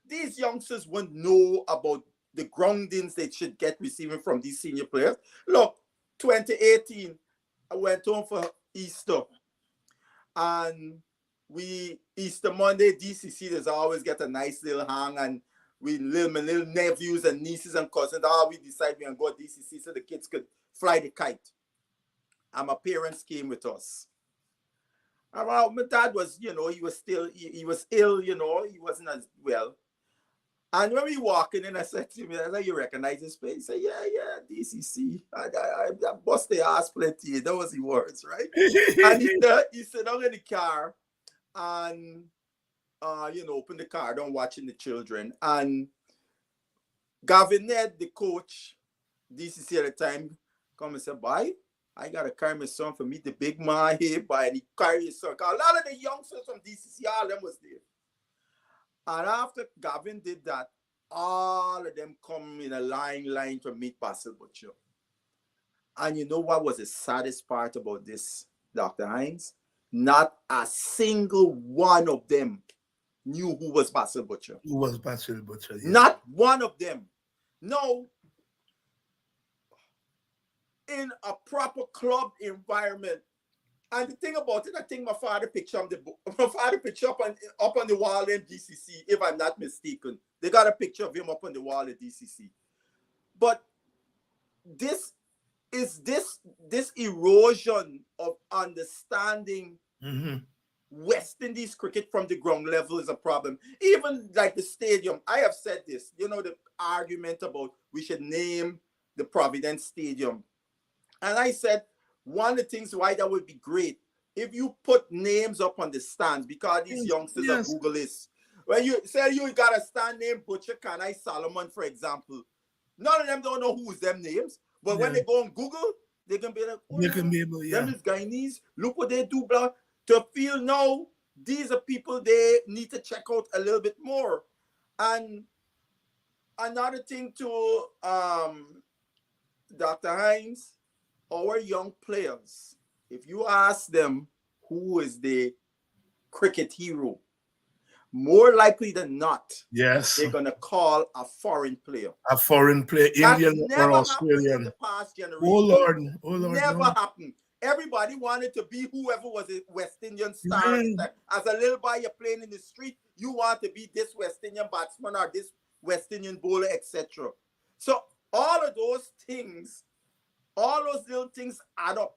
these youngsters wouldn't know about the groundings they should get receiving from these senior players. Look, 2018, I went home for Easter. And Easter Monday, DCC, there's always get a nice little hang, and my little nephews and nieces and cousins, we decided we're going to go to DCC so the kids could fly the kite. And my parents came with us. And my dad was, he was ill, he wasn't as well. And when we walking in, I said to him, I said, you recognize this place? He said, yeah, DCC. I bust the ass plenty. That was the words, right? And he said, down in the car and, open the car, don't watching the children. And Gavin Ned, the coach, DCC at the time, come and said, bye. I got to carry my son for meet the big man here, and he carry his son. A lot of the youngsters from DCC, all of them was there. And after Gavin did that, all of them come in a line to meet Basil Butcher. And you know what was the saddest part about this, Dr. Hines? Not a single one of them knew who was Basil Butcher. Who was Basil Butcher? Yeah. Not one of them. No. In a proper club environment. And the thing about it, I think my father picture up on the wall in DCC, if I'm not mistaken. They got a picture of him up on the wall at DCC. But this erosion of understanding West Indies cricket from the ground level is a problem. Even like the stadium, I have said this, the argument about we should name the Providence Stadium. And I said, one of the things why that would be great, if you put names up on the stands, because these youngsters are Googleists. When you say you got a stand named Butcher, Kanai, Solomon, for example, none of them don't know who's them names. But when they go on Google, they can be like, oh, them is Guyanese, look what they do, blah. To feel now, these are people they need to check out a little bit more. And another thing to Dr. Hines, our young players, if you ask them who is the cricket hero, more likely than not, they're going to call a foreign player. A foreign player, Indian or Australian. In the past generation. Oh Lord. Never happened. Everybody wanted to be whoever was a West Indian star. As a little boy, you're playing in the street, you want to be this West Indian batsman or this West Indian bowler, etc. So all of those things, all those little things add up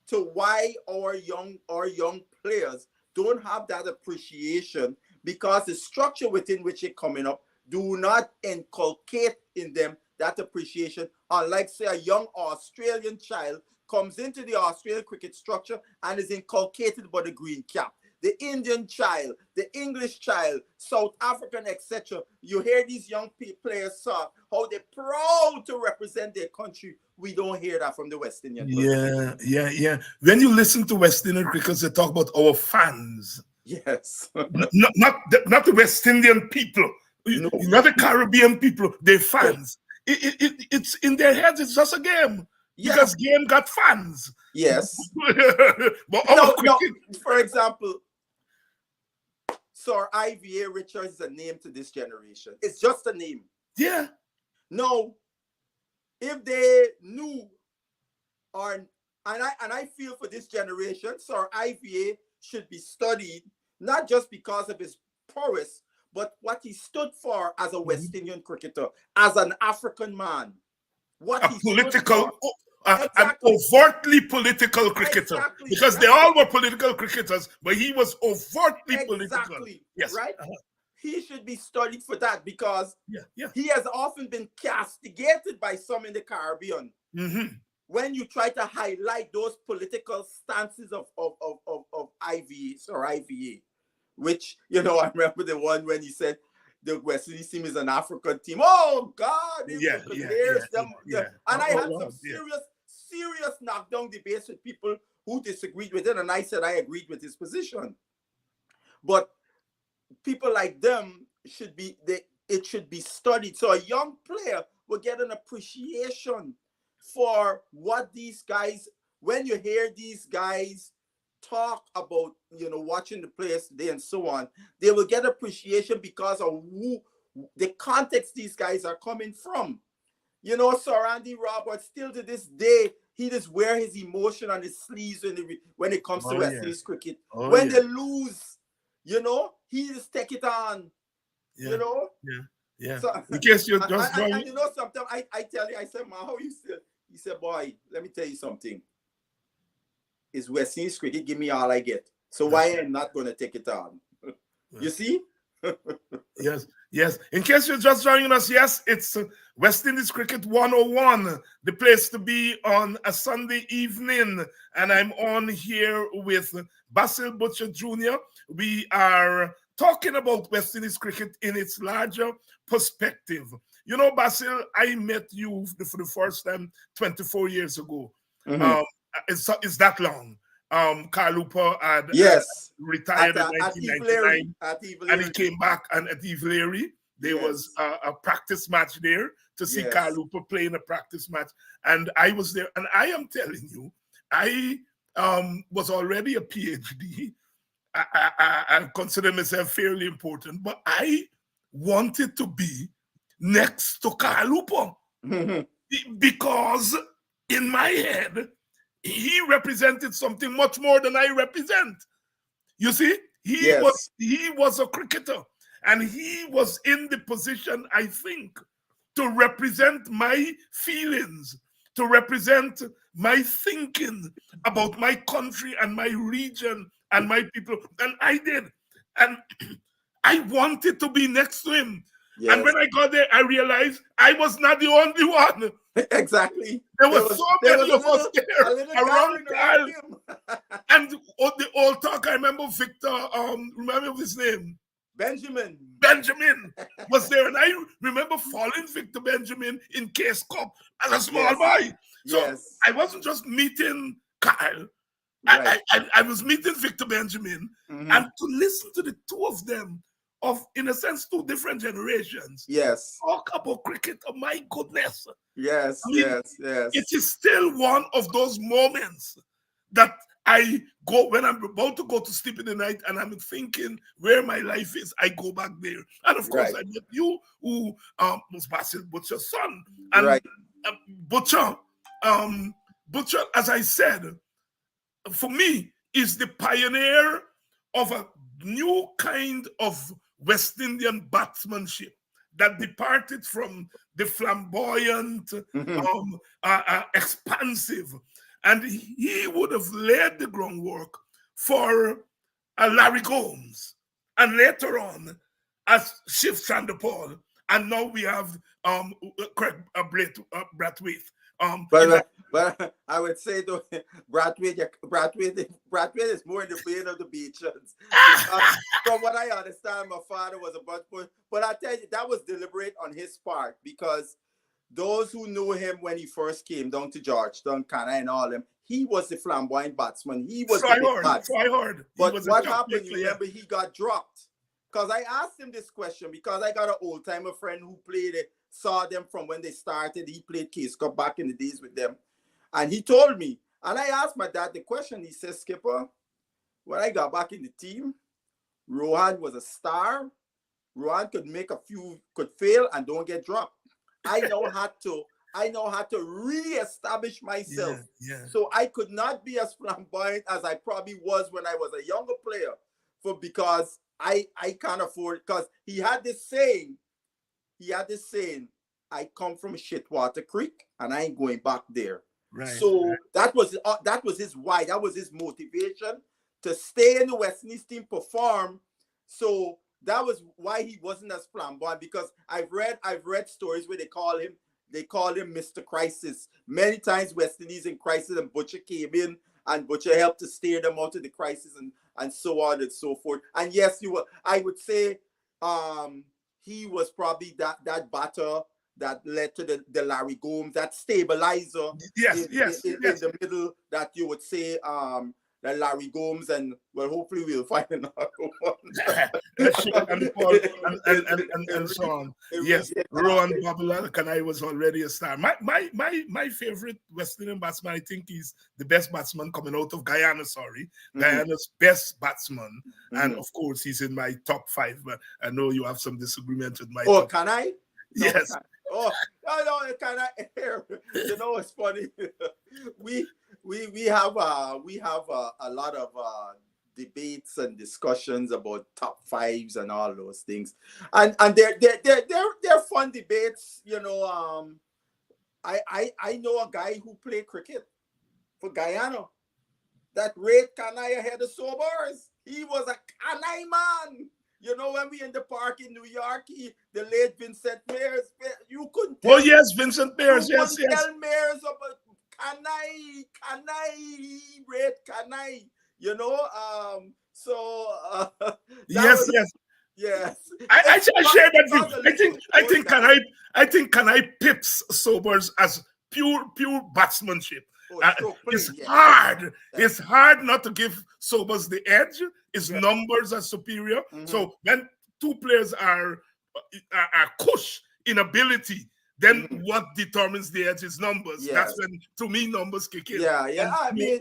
to why our young players don't have that appreciation, because the structure within which they're coming up do not inculcate in them that appreciation. Unlike, say, a young Australian child comes into the Australian cricket structure and is inculcated by the green cap. The Indian child, the English child, South African, etc. You hear these young players talk, how they're proud to represent their country. We don't hear that from the West Indian players. Yeah. When you listen to West Indian cricketers, they talk about our fans. Yes. Not the West Indian people, No. not the Caribbean people. They're fans. It's in their heads. It's just a game because game got fans. Yes. But our cricket, for example, Sir IVA Richards is a name to this generation. It's just a name. Yeah. No, if they knew, and I feel for this generation, Sir IVA should be studied not just because of his prowess, but what he stood for as a West Indian cricketer, as an African man. An overtly political cricketer, because they all were political cricketers, but he was overtly political. Yes. Right? He should be studied for that because he has often been castigated by some in the Caribbean when you try to highlight those political stances of IVA or IVA, which, you know, I remember the one when he said the West Indies team is an African team. Oh God! And I had some serious knockdown debates with people who disagreed with it, and I said I agreed with his position. But people like them it should be studied, so a young player will get an appreciation for what these guys. When you hear these guys talk about, you know, watching the players today and so on, they will get appreciation because of the context these guys are coming from. You know, Sir Andy Roberts, still to this day, he just wear his emotion on his sleeves when it comes to West Indies cricket. When they lose, you know, he just take it on. You know? Yeah. So, in case you're just and you know, sometimes I tell you, I said, man, how you still? He said, boy, let me tell you something. It's West Indies cricket, give me all I get. So why am I not going to take it on? You see? Yes. In case you're just joining us, yes, it's West Indies Cricket 101, the place to be on a Sunday evening. And I'm on here with Basil Butcher Jr. We are talking about West Indies cricket in its larger perspective. You know, Basil, I met you for the first time 24 years ago. It's that long. Carl Hooper had retired in 1999, and he came back, and at Evelary there was a practice match there to see Carl Hooper play in a practice match, and I was there. And I am telling you, I was already a PhD. I consider myself fairly important, but I wanted to be next to Carl Hooper because in my head, he represented something much more than I represent. You see, he was a cricketer, and he was in the position, I think, to represent my feelings, to represent my thinking about my country and my region and my people. And I did. And I wanted to be next to him. Yes. And when I got there, I realized I was not the only one. Exactly. There was so many of us there around Carl. And the old talk, I remember Victor, remember his name? Benjamin was there. And I remember following Victor Benjamin in Case Cup as a small boy. So I wasn't just meeting Carl. Right. I was meeting Victor Benjamin. And to listen to the two of them, of, in a sense, two different generations. Yes. Talk about cricket. Oh my goodness. Yes, I mean, yes. It is still one of those moments that I go when I'm about to go to sleep in the night and I'm thinking where my life is. I go back there. And of course, I met you, who was Basil Butcher's son. And Butcher, as I said, for me, is the pioneer of a new kind of West Indian batsmanship that departed from the flamboyant, expansive. And he would have laid the groundwork for Larry Gomes. And later on, as Shiv Chandapal. And now we have Craig Brathwaite. But I would say though, Brathwaite is more in the vein of the Beechans. From what I understand, my father was a bunch, but I tell you, that was deliberate on his part because those who knew him when he first came down to Georgetown, Kanai and all them, he was the flamboyant batsman. He was the big bat. So I heard. But what happened, you remember, he got dropped. Because I asked him this question, because I got an old-timer friend who played it, saw them from when they started. He played Case Cup back in the days with them. And he told me, and I asked my dad the question, he says, Skipper, when I got back in the team, Rohan was a star. Rohan could make a few, could fail and don't get dropped. I know how to re-establish myself. So I could not be as flamboyant as I probably was when I was a younger player, because I can't afford, because he had this saying, I come from Shitwater Creek and I ain't going back there. So that was his why, that was his motivation to stay in the West Indies team, perform. So that was why he wasn't as flamboyant, because I've read stories where they call him Mr. Crisis. Many times West Indies in crisis, and Butcher came in and Butcher helped to steer them out of the crisis and so on and so forth. And yes, I would say he was probably that batter that led to the Larry Gomes, that stabilizer in the middle, that you would say that Larry Gomes, and well, hopefully we'll find another one. and so on. Yes, Rohan Babulal Kanai was already a star. My favorite West Indian batsman, I think he's the best batsman coming out of Guyana, Guyana's best batsman. And of course, he's in my top 5, but I know you have some disagreement with my top. Kanai? Yes. No, Kanai. You know, it's funny. We have a lot of debates and discussions about top 5s and all those things, and they're fun debates. You know, I know a guy who played cricket for Guyana that rate Kanai ahead of Sobers. He was a Kanai man. You know, when we in the park in New York, the late Vincent Mears, you couldn't tell. Oh yes, Vincent Mears. Yes. Tell Mears about Kanai, red Kanai, you know, yes. I share that view. I think Kanai pips Sobers as pure batsmanship. It's hard not to give Sobers the edge. His numbers are superior. So when two players are cush in ability, then what determines the edge is numbers. That's when, to me, numbers kick in. I mean,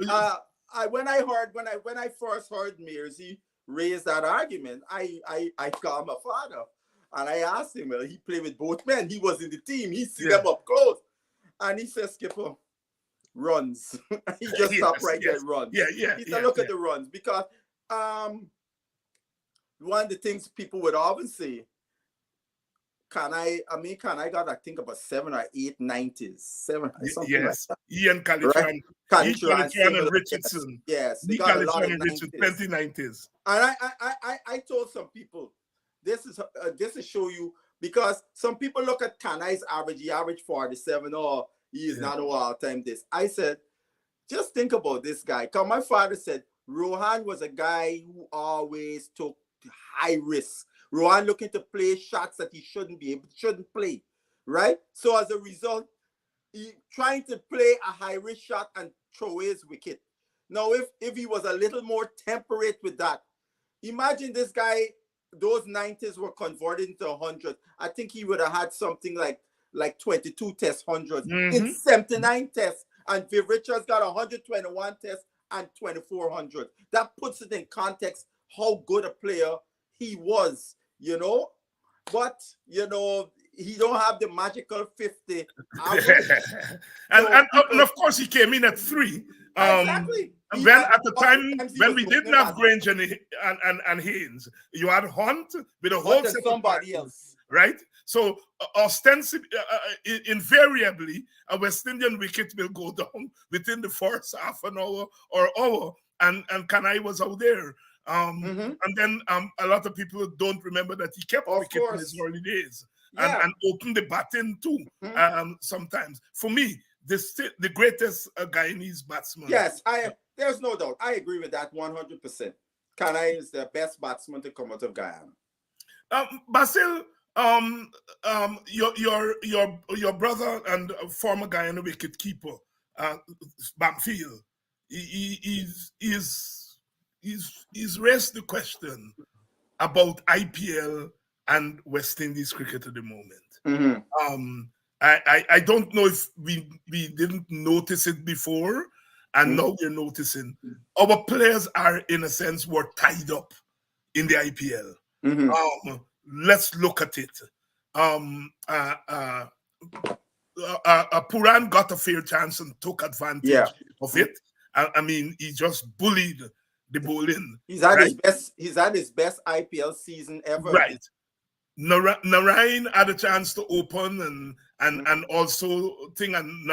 when I first heard Mearsy raise that argument, I called my father and I asked him, well, he played with both men. He was in the team. He see them up close. And he said, Skipper, runs. He just stopped right there, runs. He said, look at the runs. Because one of the things people would often say, Kanai got, I think, about 7 or 8 90s. 7, something like that. Ian Calitran. Calitran and Richardson. Yes. They got a lot of 90s. 2090s. And I told some people, this is to show you, because some people look at Kanai's average, he averaged 47, or he is not all-time this. I said, just think about this guy. Because my father said, Rohan was a guy who always took high risks. Rohan looking to play shots that he shouldn't play, right? So as a result, he trying to play a high-risk shot and throw his wicket. Now, if he was a little more temperate with that, imagine this guy, those 90s were converted into 100. I think he would have had something like 22 test 100s in 79 tests. And Viv Richards got 121 tests and 2400. That puts it in context how good a player he was, you know. But, you know, he don't have the magical 50 average. and of course, he came in at 3. Exactly. When at the time when we didn't have Grange and Haynes, you had Hunt with a whole set somebody else, right? So ostensibly, invariably, a West Indian wicket will go down within the first half an hour or hour, and Kanai was out there. And then a lot of people don't remember that he kept wicket in his early days and opened the batting too. Sometimes, for me, the greatest Guyanese batsman. Yes, there's no doubt. I agree with that 100%. Kanai is the best batsman to come out of Guyana. Basil, your brother and former Guyana wicket keeper, Bamfield, he's raised the question about IPL and West Indies cricket at the moment. I don't know if we didn't notice it before, and now we're noticing our players are, in a sense, were tied up in the IPL. Let's look at it. Puran got a fair chance and took advantage of it. I mean, he just bullied the bowling. He's had his best IPL season ever. Right. Narayan had a chance to open and also thing, and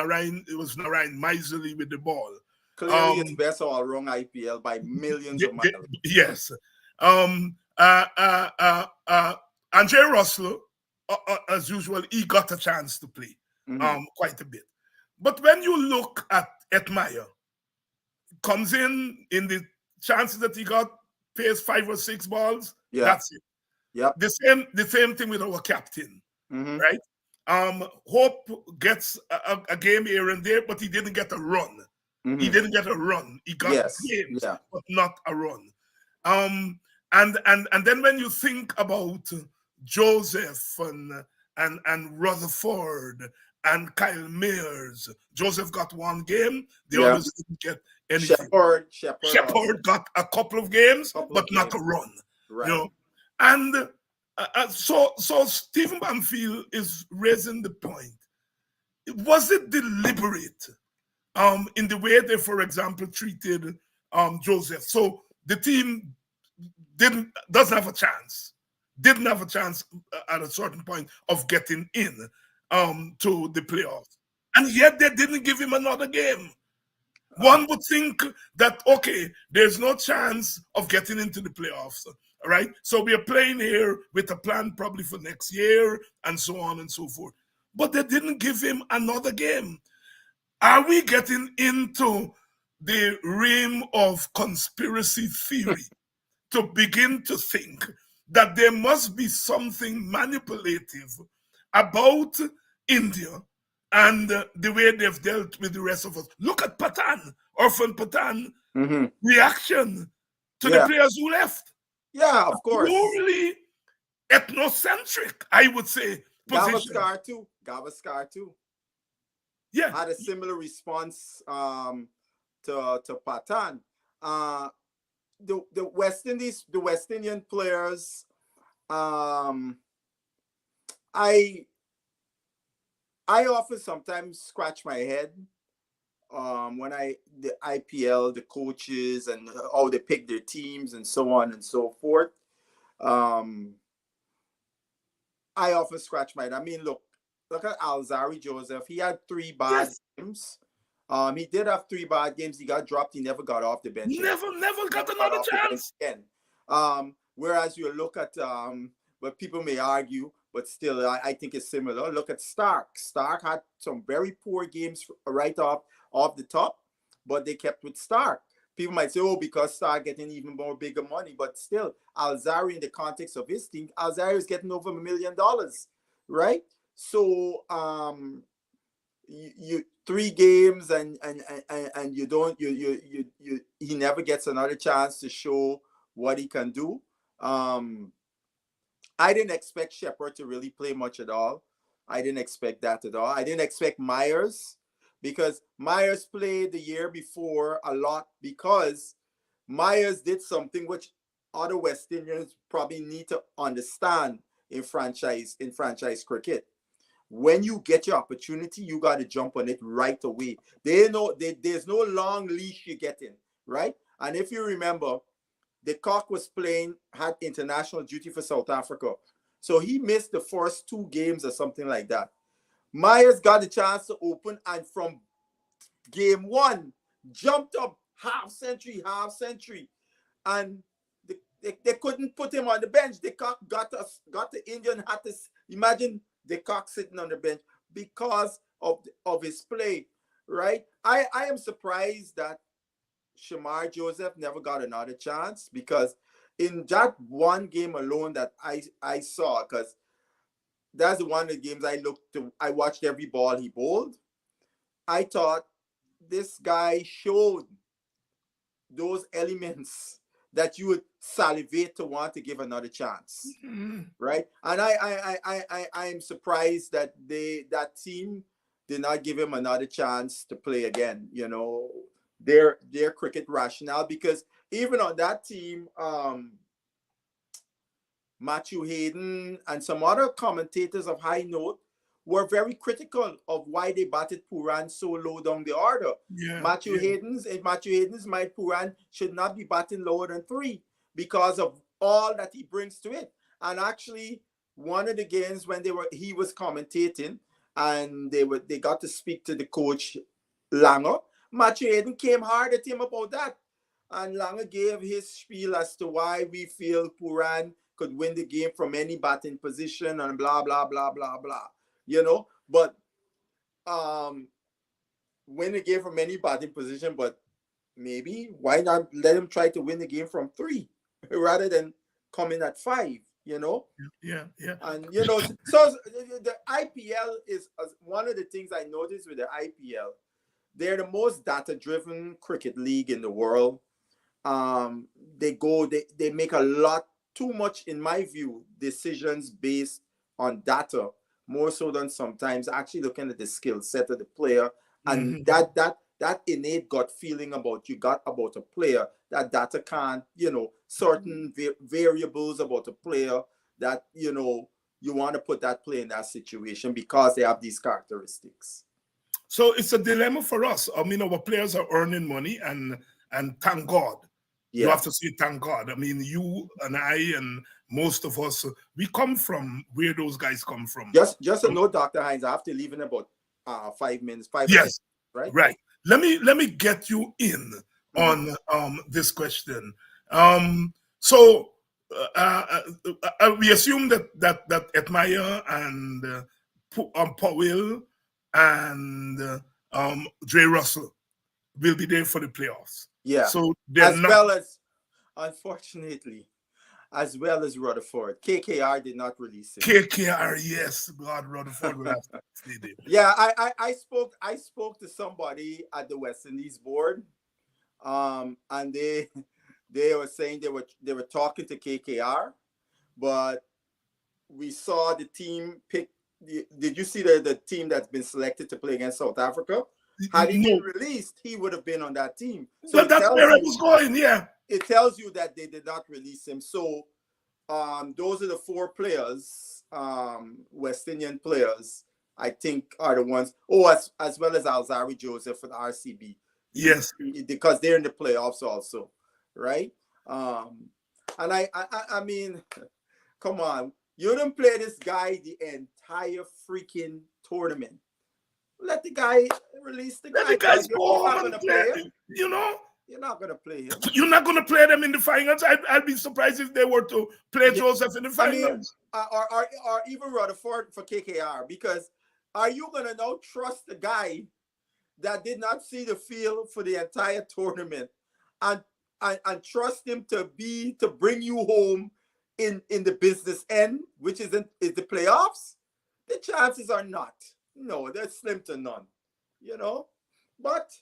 it was Narayan miserly with the ball. Clearly his best all-round IPL by millions of miles. Yes. Andre Russell, as usual, he got a chance to play quite a bit. But when you look at Etmire, comes in the chances that he got, plays 5 or 6 balls, that's it. Yep. The same thing with our captain, right? Hope gets a game here and there, but he didn't get a run. He didn't get a run. He got games, but not a run. And then when you think about Joseph and Rutherford and Kyle Mayers, Joseph got 1 game, the others didn't get anything. Shepherd got a couple of games, but not a run. Right. You know, and so Stephen Bamfield is raising the point. Was it deliberate in the way they, for example, treated Joseph? So the team didn't have a chance at a certain point of getting in to the playoffs, and yet they didn't give him another game. One would think that, okay, there's no chance of getting into the playoffs, right? So we are playing here with a plan probably for next year and so on and so forth. But they didn't give him another game. Are we getting into the realm of conspiracy theory to begin to think that there must be something manipulative about India and the way they've dealt with the rest of us? Look at Orphan Patan reaction to the players who left. Yeah, of course. Purely ethnocentric, I would say. Gavaskar too. Yeah. Had a similar response to Patan. The West Indian players, I often sometimes scratch my head when the IPL, the coaches and how they pick their teams and so on and so forth. I often scratch my head. I mean, look at Alzari Joseph. He had 3 bad games. He did have 3 bad games. He got dropped. He never got off the bench. Never got another chance. Whereas you look at, but people may argue, but still, I think it's similar. Look at Stark. Stark had some very poor games right off the top, but they kept with Stark. People might say, oh, because Stark getting even more bigger money, but still, Alzari, in the context of his team, Alzari is getting over $1 million, right? So, you 3 games and he never gets another chance to show what he can do. I didn't expect Shepherd to really play much at all. I didn't expect that at all. I didn't expect Myers, because Myers played the year before a lot, because Myers did something which other West Indians probably need to understand in franchise cricket. When you get your opportunity, you got to jump on it right away. There's no long leash you're getting, right? And if you remember, the Cock had international duty for South Africa. So he missed the first 2 games or something like that. Myers got a chance to open, and from game 1, jumped up half century. And they couldn't put him on the bench. The Cock got the Indian hat. Imagine the Cock sitting on the bench because of his play, right? I am surprised that Shamar Joseph never got another chance, because in that 1 game alone that I saw, because that's one of the games I watched every ball he bowled. I thought this guy showed those elements that you would salivate to want to give another chance, right? And I am surprised that that team did not give him another chance to play again. You know, their cricket rationale, because even on that team, Matthew Hayden and some other commentators of high note were very critical of why they batted Puran so low down the order. Matthew Hayden's mind, Puran should not be batting lower than 3 because of all that he brings to it. And actually, one of the games when he was commentating and they got to speak to the coach Langer, Matthew Hayden came hard at him about that. And Langer gave his spiel as to why we feel Puran could win the game from any batting position and blah, blah, blah, blah, blah. You know, but win the game from any batting position, but maybe why not let him try to win the game from 3 rather than coming at 5, you know? Yeah. And, you know, so the IPL is one of the things I noticed with the IPL. They're the most data-driven cricket league in the world. They make a lot, too much, in my view, decisions based on data, more so than sometimes actually looking at the skill set of the player and that innate gut feeling about a player, that data can't, you know, certain variables about a player that, you know, you want to put that player in that situation because they have these characteristics. So it's a dilemma for us. I mean, our players are earning money, and thank God. You have to say thank God. I mean, you and I and most of us, we come from where those guys come from. Just a note, Dr. Hines, I have to leave in about 5 minutes. Yes, right? Right. Let me get you in on this question. So we assume that Etmire and Powell and Dre Russell will be there for the playoffs. Yeah. So well as, unfortunately, as well as Rutherford. KKR did not release him. KKR, yes. God, Rutherford will have to stay there. Yeah, I spoke to somebody at the West Indies board, and they were saying they were talking to KKR, but we saw the team pick. Did you see the team that's been selected to play against South Africa? Had he been released, he would have been on that team. So well, that's where I was going. Yeah, it tells you that they did not release him. So those are the 4 players, West Indian players, I think are the ones. Oh, as well as Alzari Joseph for the RCB. Yes, because they're in the playoffs also, right? And I mean, come on, you didn't play this guy the entire freaking tournament. Let the guy release the guy. Let the guys go over and play him. You know. You're not going to play him. You're not going to play them in the finals. I'd be surprised if they were to play Joseph in the finals. I mean, or even Rutherford for KKR, because are you going to now trust the guy that did not see the field for the entire tournament and trust him to bring you home in the business end, which is the playoffs? The chances are not. No, they're slim to none, you know. But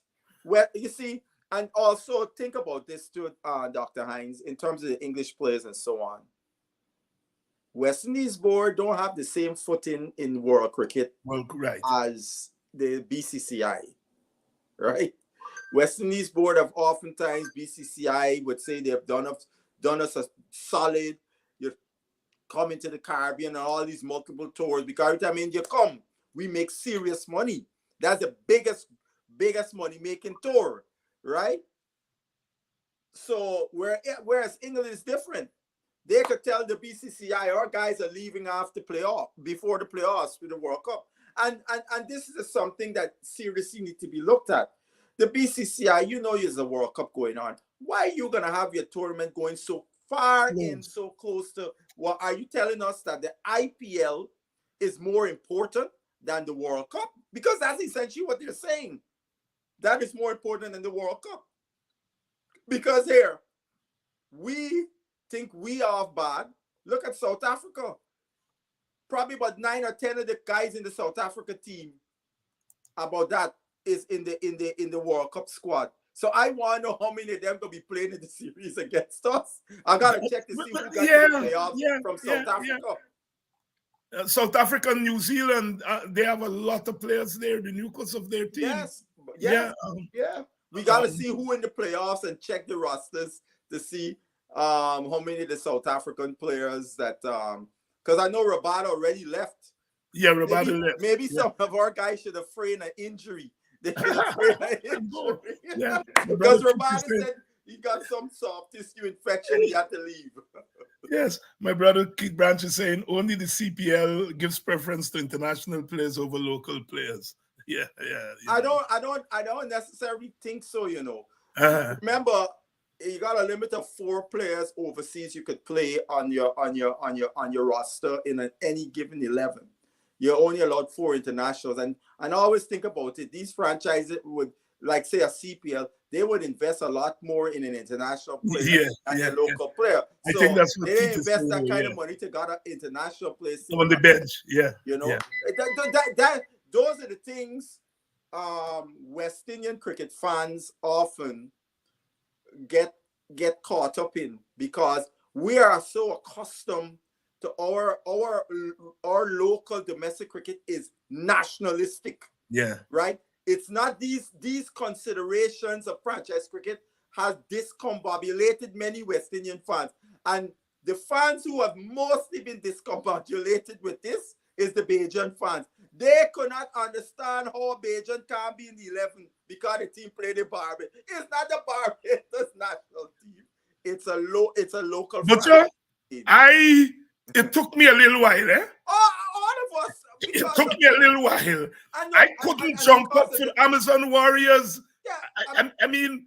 well, you see, and also think about this too, Dr. Hines, in terms of the English players and so on. West Indies board don't have the same footing in world cricket as the BCCI, right? West Indies board have oftentimes, BCCI would say they've done us a solid. You're coming to the Caribbean and all these multiple tours, because every time you come, we make serious money. That's the biggest money making tour, right? So whereas England is different. They could tell the BCCI, our guys are leaving before the playoffs with the World Cup. And this is something that seriously needs to be looked at. The BCCI, you know, there's a World Cup going on. Why are you going to have your tournament going so far in, so close to? Well, are you telling us that the IPL is more important than the World Cup? Because that's essentially what they're saying. That is more important than the World Cup. Because here, we think we are bad. Look at South Africa. probably about 9 or 10 of the guys in the South Africa team about that is in the World Cup squad. So I want to know how many of them will be playing in the series against us. I gotta check to see who got to the playoffs from South Africa. South Africa and New Zealand, they have a lot of players there, the nucleus of their team. Yes. We got to see who in the playoffs and check the rosters to see how many of the South African players that, because I know Rabada already left. Yeah, Rabada left. Maybe some of our guys should have framed an injury. They should have framed an injury. Because Rabada said he got some soft tissue infection, he had to leave. Yes, my brother Keith Branch is saying only the CPL gives preference to international players over local players. Yeah. I don't necessarily think so. Remember, you got a limit of 4 players overseas you could play on your roster in any given 11. You're only allowed 4 internationals, and I always think about it. These franchises would, like say a CPL, they would invest a lot more in an international player than a local player. I think that's what they invest that kind of money to got an international player on the bench. Those are the things West Indian cricket fans often get caught up in, because we are so accustomed to our local domestic cricket is nationalistic. Right? It's not these considerations of franchise cricket has discombobulated many West Indian fans. And the fans who have mostly been discombobulated with this is the Bajan fans. They could not understand how Bajan can be in the 11 because the team played in Barbados. It's not the Barbados national team. It's a local Butcher, it took me a little while, all of us. It took me a little while. I couldn't jump up for the Amazon Warriors. I mean,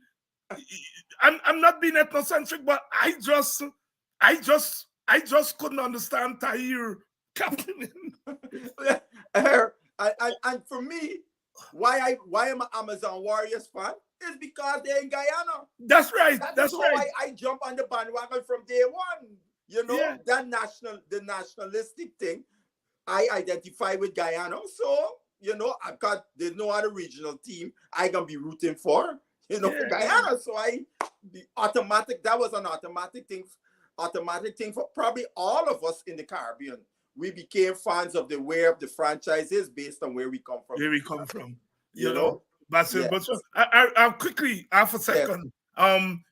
I'm not being ethnocentric, but I just couldn't understand Tahir captaining. And for me, why I'm an Amazon Warriors fan is because they're in Guyana. That's right. That's right. I jump on the bandwagon from day one. The nationalistic thing. I identify with Guyana, so there's no other regional team I can be rooting for, for Guyana. So that was an automatic thing for probably all of us in the Caribbean. We became fans of where the franchise is based on where we come from. Where we come from, Basil Butcher. I'll quickly, half a second.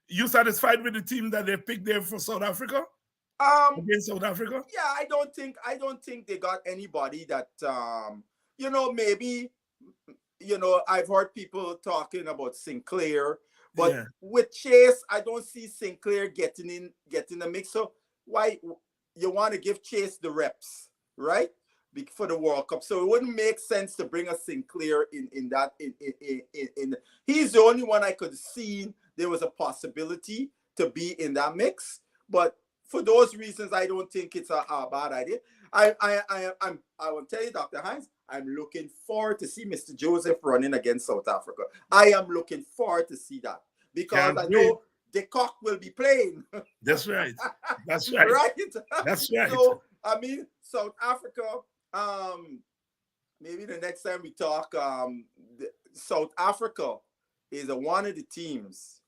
You satisfied with the team that they picked there for South Africa? Against South Africa? Yeah, I don't think they got anybody that maybe I've heard people talking about Sinclair, but with Chase, I don't see Sinclair getting the mix. So why you want to give Chase the reps, right? For the World Cup. So it wouldn't make sense to bring a Sinclair in that. He's the only one I could see there was a possibility to be in that mix, but for those reasons, I don't think it's a bad idea. I will tell you, Dr. Hines, I'm looking forward to see Mr. Joseph running against South Africa. I am looking forward to see that because I know the cock will be playing. That's right. That's right. Right? That's right. So, I mean, South Africa, maybe the next time we talk, South Africa is one of the teams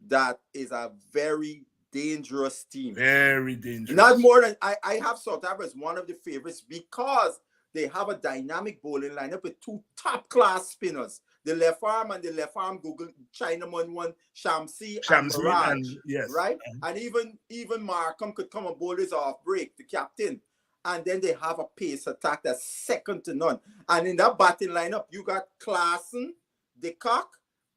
that is a very dangerous team. Very dangerous. Not more than I have South Africa as one of the favorites because they have a dynamic bowling lineup with 2 top-class spinners. The left arm and the left arm Google Chinaman one, Shamsi and Mirage, right? And even Markham could come and bowl his off break, the captain. And then they have a pace attack that's second to none. And in that batting lineup, you got Klaasen, De Kock,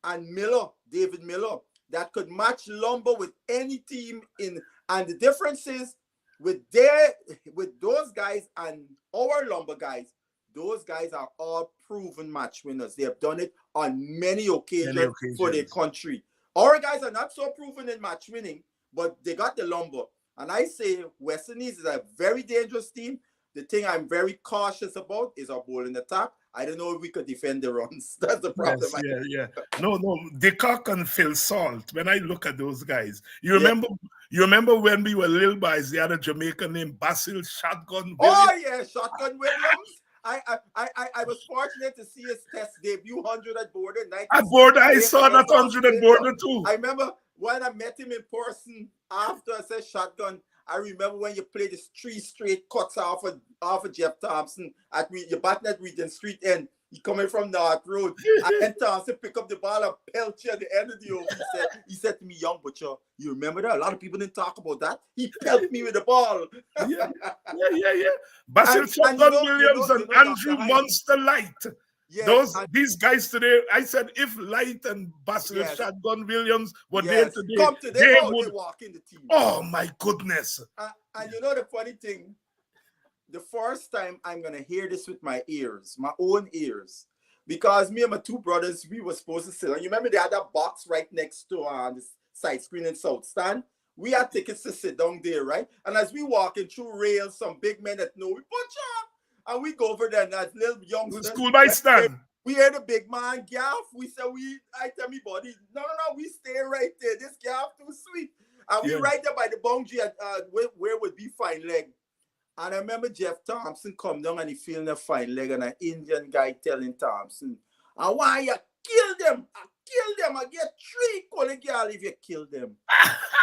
and Miller, David Miller, that could match Lumber with any team in. And the difference is with those guys and our Lumber guys, those guys are all proven match winners. They have done it on many occasions for their country. Our guys are not so proven in match winning, but they got the Lumber. And I say West Indies is a very dangerous team. The thing I'm very cautious about is our bowling attack. I don't know if we could defend the runs. That's the problem. Yes, yeah. No, Dickok and Phil Salt. When I look at those guys, you remember when we were little boys, they had a Jamaican named Basil Shotgun Williams. Oh yeah, Shotgun Williams. I was fortunate to see his test debut 100 at Border. At Border, I saw that 100 at Border too. I remember when I met him in person after I said Shotgun. I remember when you played this 3 straight cuts off of Jeff Thompson at your batting at Regent Street end. He coming from North Road. And Thompson pick up the ball and pelt you at the end of the over. He said to me, "Young Butcher, you remember that? A lot of people didn't talk about that. He pelted me with the ball." Yeah. Basil Shotgun Williams and Andrew Monster Light. Yes, these guys today, I said if Light and Basil Shotgun Williams were there today, they would walk in the team. Oh my goodness. And you know the funny thing, the first time I'm gonna hear this with my ears, my own ears, because me and my 2 brothers, we were supposed to sit on. You remember they had that box right next to the side screen in South Stand? We had tickets to sit down there, right? And as we walking through rails, some big men that know we Butcher. And we go over there and as little youngsters. School by stand. We hear the big man gaff. We said, I tell me, buddy, no, we stay right there. This gaff too sweet. And we right there by the boundary at where would be fine leg. And I remember Jeff Thompson come down and he feeling a fine leg and an Indian guy telling Thompson, "I want you kill them. I get 3 calling girl if you kill them."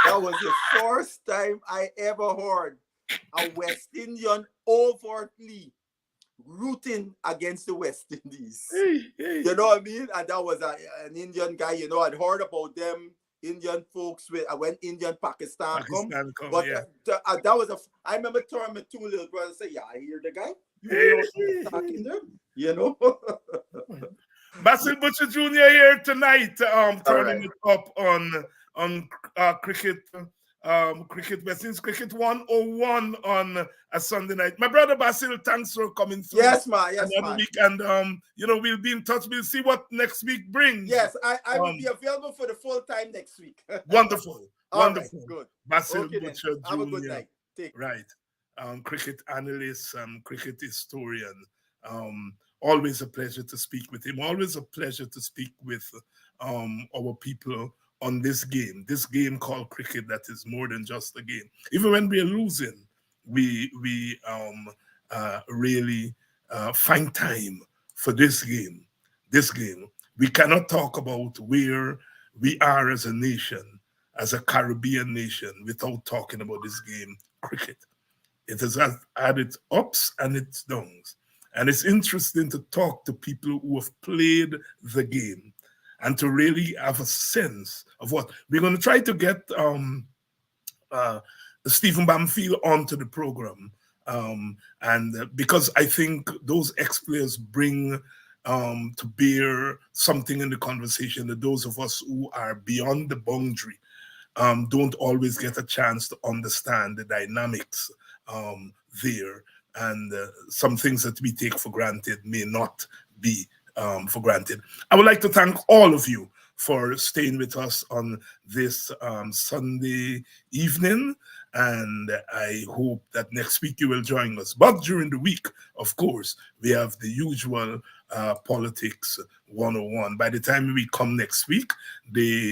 That was the first time I ever heard a West Indian overtly rooting against the West Indies. You know what I mean? And that was an Indian guy, you know, I'd heard about them Indian folks when Indian Pakistan come. But that was I remember telling my 2 little brothers, say, "Yeah, I hear the guy." Talking there, you know. Basil Butcher Jr. here tonight, turning it up on cricket. West Indies Cricket 101 on a Sunday night. My brother Basil, thanks for coming through. Yes, man. Yes, man. Week. And we'll be in touch. We'll see what next week brings. Yes, I will be available for the full time next week. Wonderful. Wonderful. Right, good. Basil Okay, Butcher Jr. Have a good night. Right. Cricket analyst, cricket historian. Always a pleasure to speak with him. Always a pleasure to speak with our people on this game called cricket that is more than just a game. Even when we're losing, we really find time for this game. We cannot talk about where we are as a nation, as a Caribbean nation, without talking about this game, cricket. It has had its ups and its downs. And it's interesting to talk to people who have played the game and to really have a sense of what we're going to try to get Stephen Bamfield onto the program. And because I think those ex-players bring to bear something in the conversation that those of us who are beyond the boundary don't always get a chance to understand the dynamics there. And some things that we take for granted may not be for granted. I would like to thank all of you for staying with us on this Sunday evening, and I hope that next week you will join us. But during the week, of course, we have the usual Politics 101. By the time we come next week, the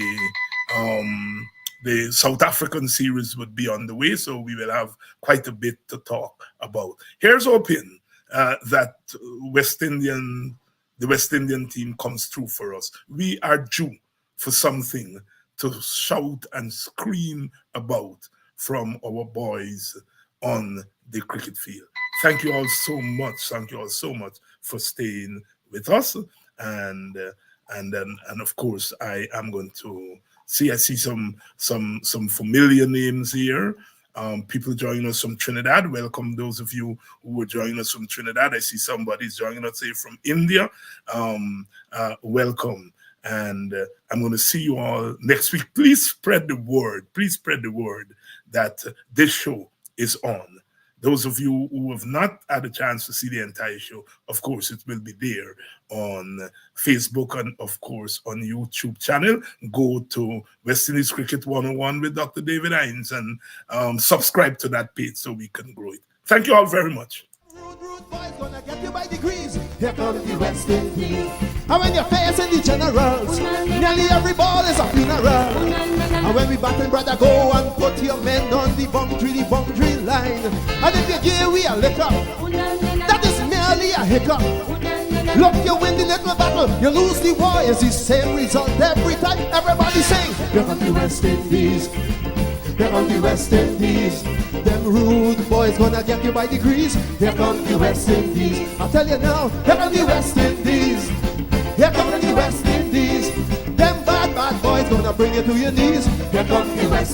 South African series would be on the way, so we will have quite a bit to talk about. Here's hoping that the West Indian team comes through for us. We are due for something to shout and scream about from our boys on the cricket field. Thank you all so much. Thank you all so much for staying with us. And of course, I am going to I see some familiar names here. People joining us from Trinidad. Welcome those of you who are joining us from Trinidad. I see somebody's joining us here from India. Welcome. And I'm going to see you all next week. Please spread the word. Please spread the word that this show is on. Those of you who have not had a chance to see the entire show, of course, it will be there on Facebook and, of course, on YouTube channel. Go to West Indies Cricket 101 with Dr. David Hines and subscribe to that page so we can grow it. Thank you all very much. rude boys gonna get you by degrees. Here comes the West Indies. And when you're facing the generals, nearly every ball is a funeral. And when we battle, brother, go and put your men on the boundary line. And if you give we a liquor, that is merely a hiccup. Look, you win the little battle, you lose the war. It's the same result every time. Everybody sing. Here comes the West Indies. Here comes the West Indies. Them rude boys gonna get you by degrees. Here comes the West Indies. I tell you now, here comes the West Indies. Here comes the West Indies. Them bad boys gonna bring you to your knees. Here comes the West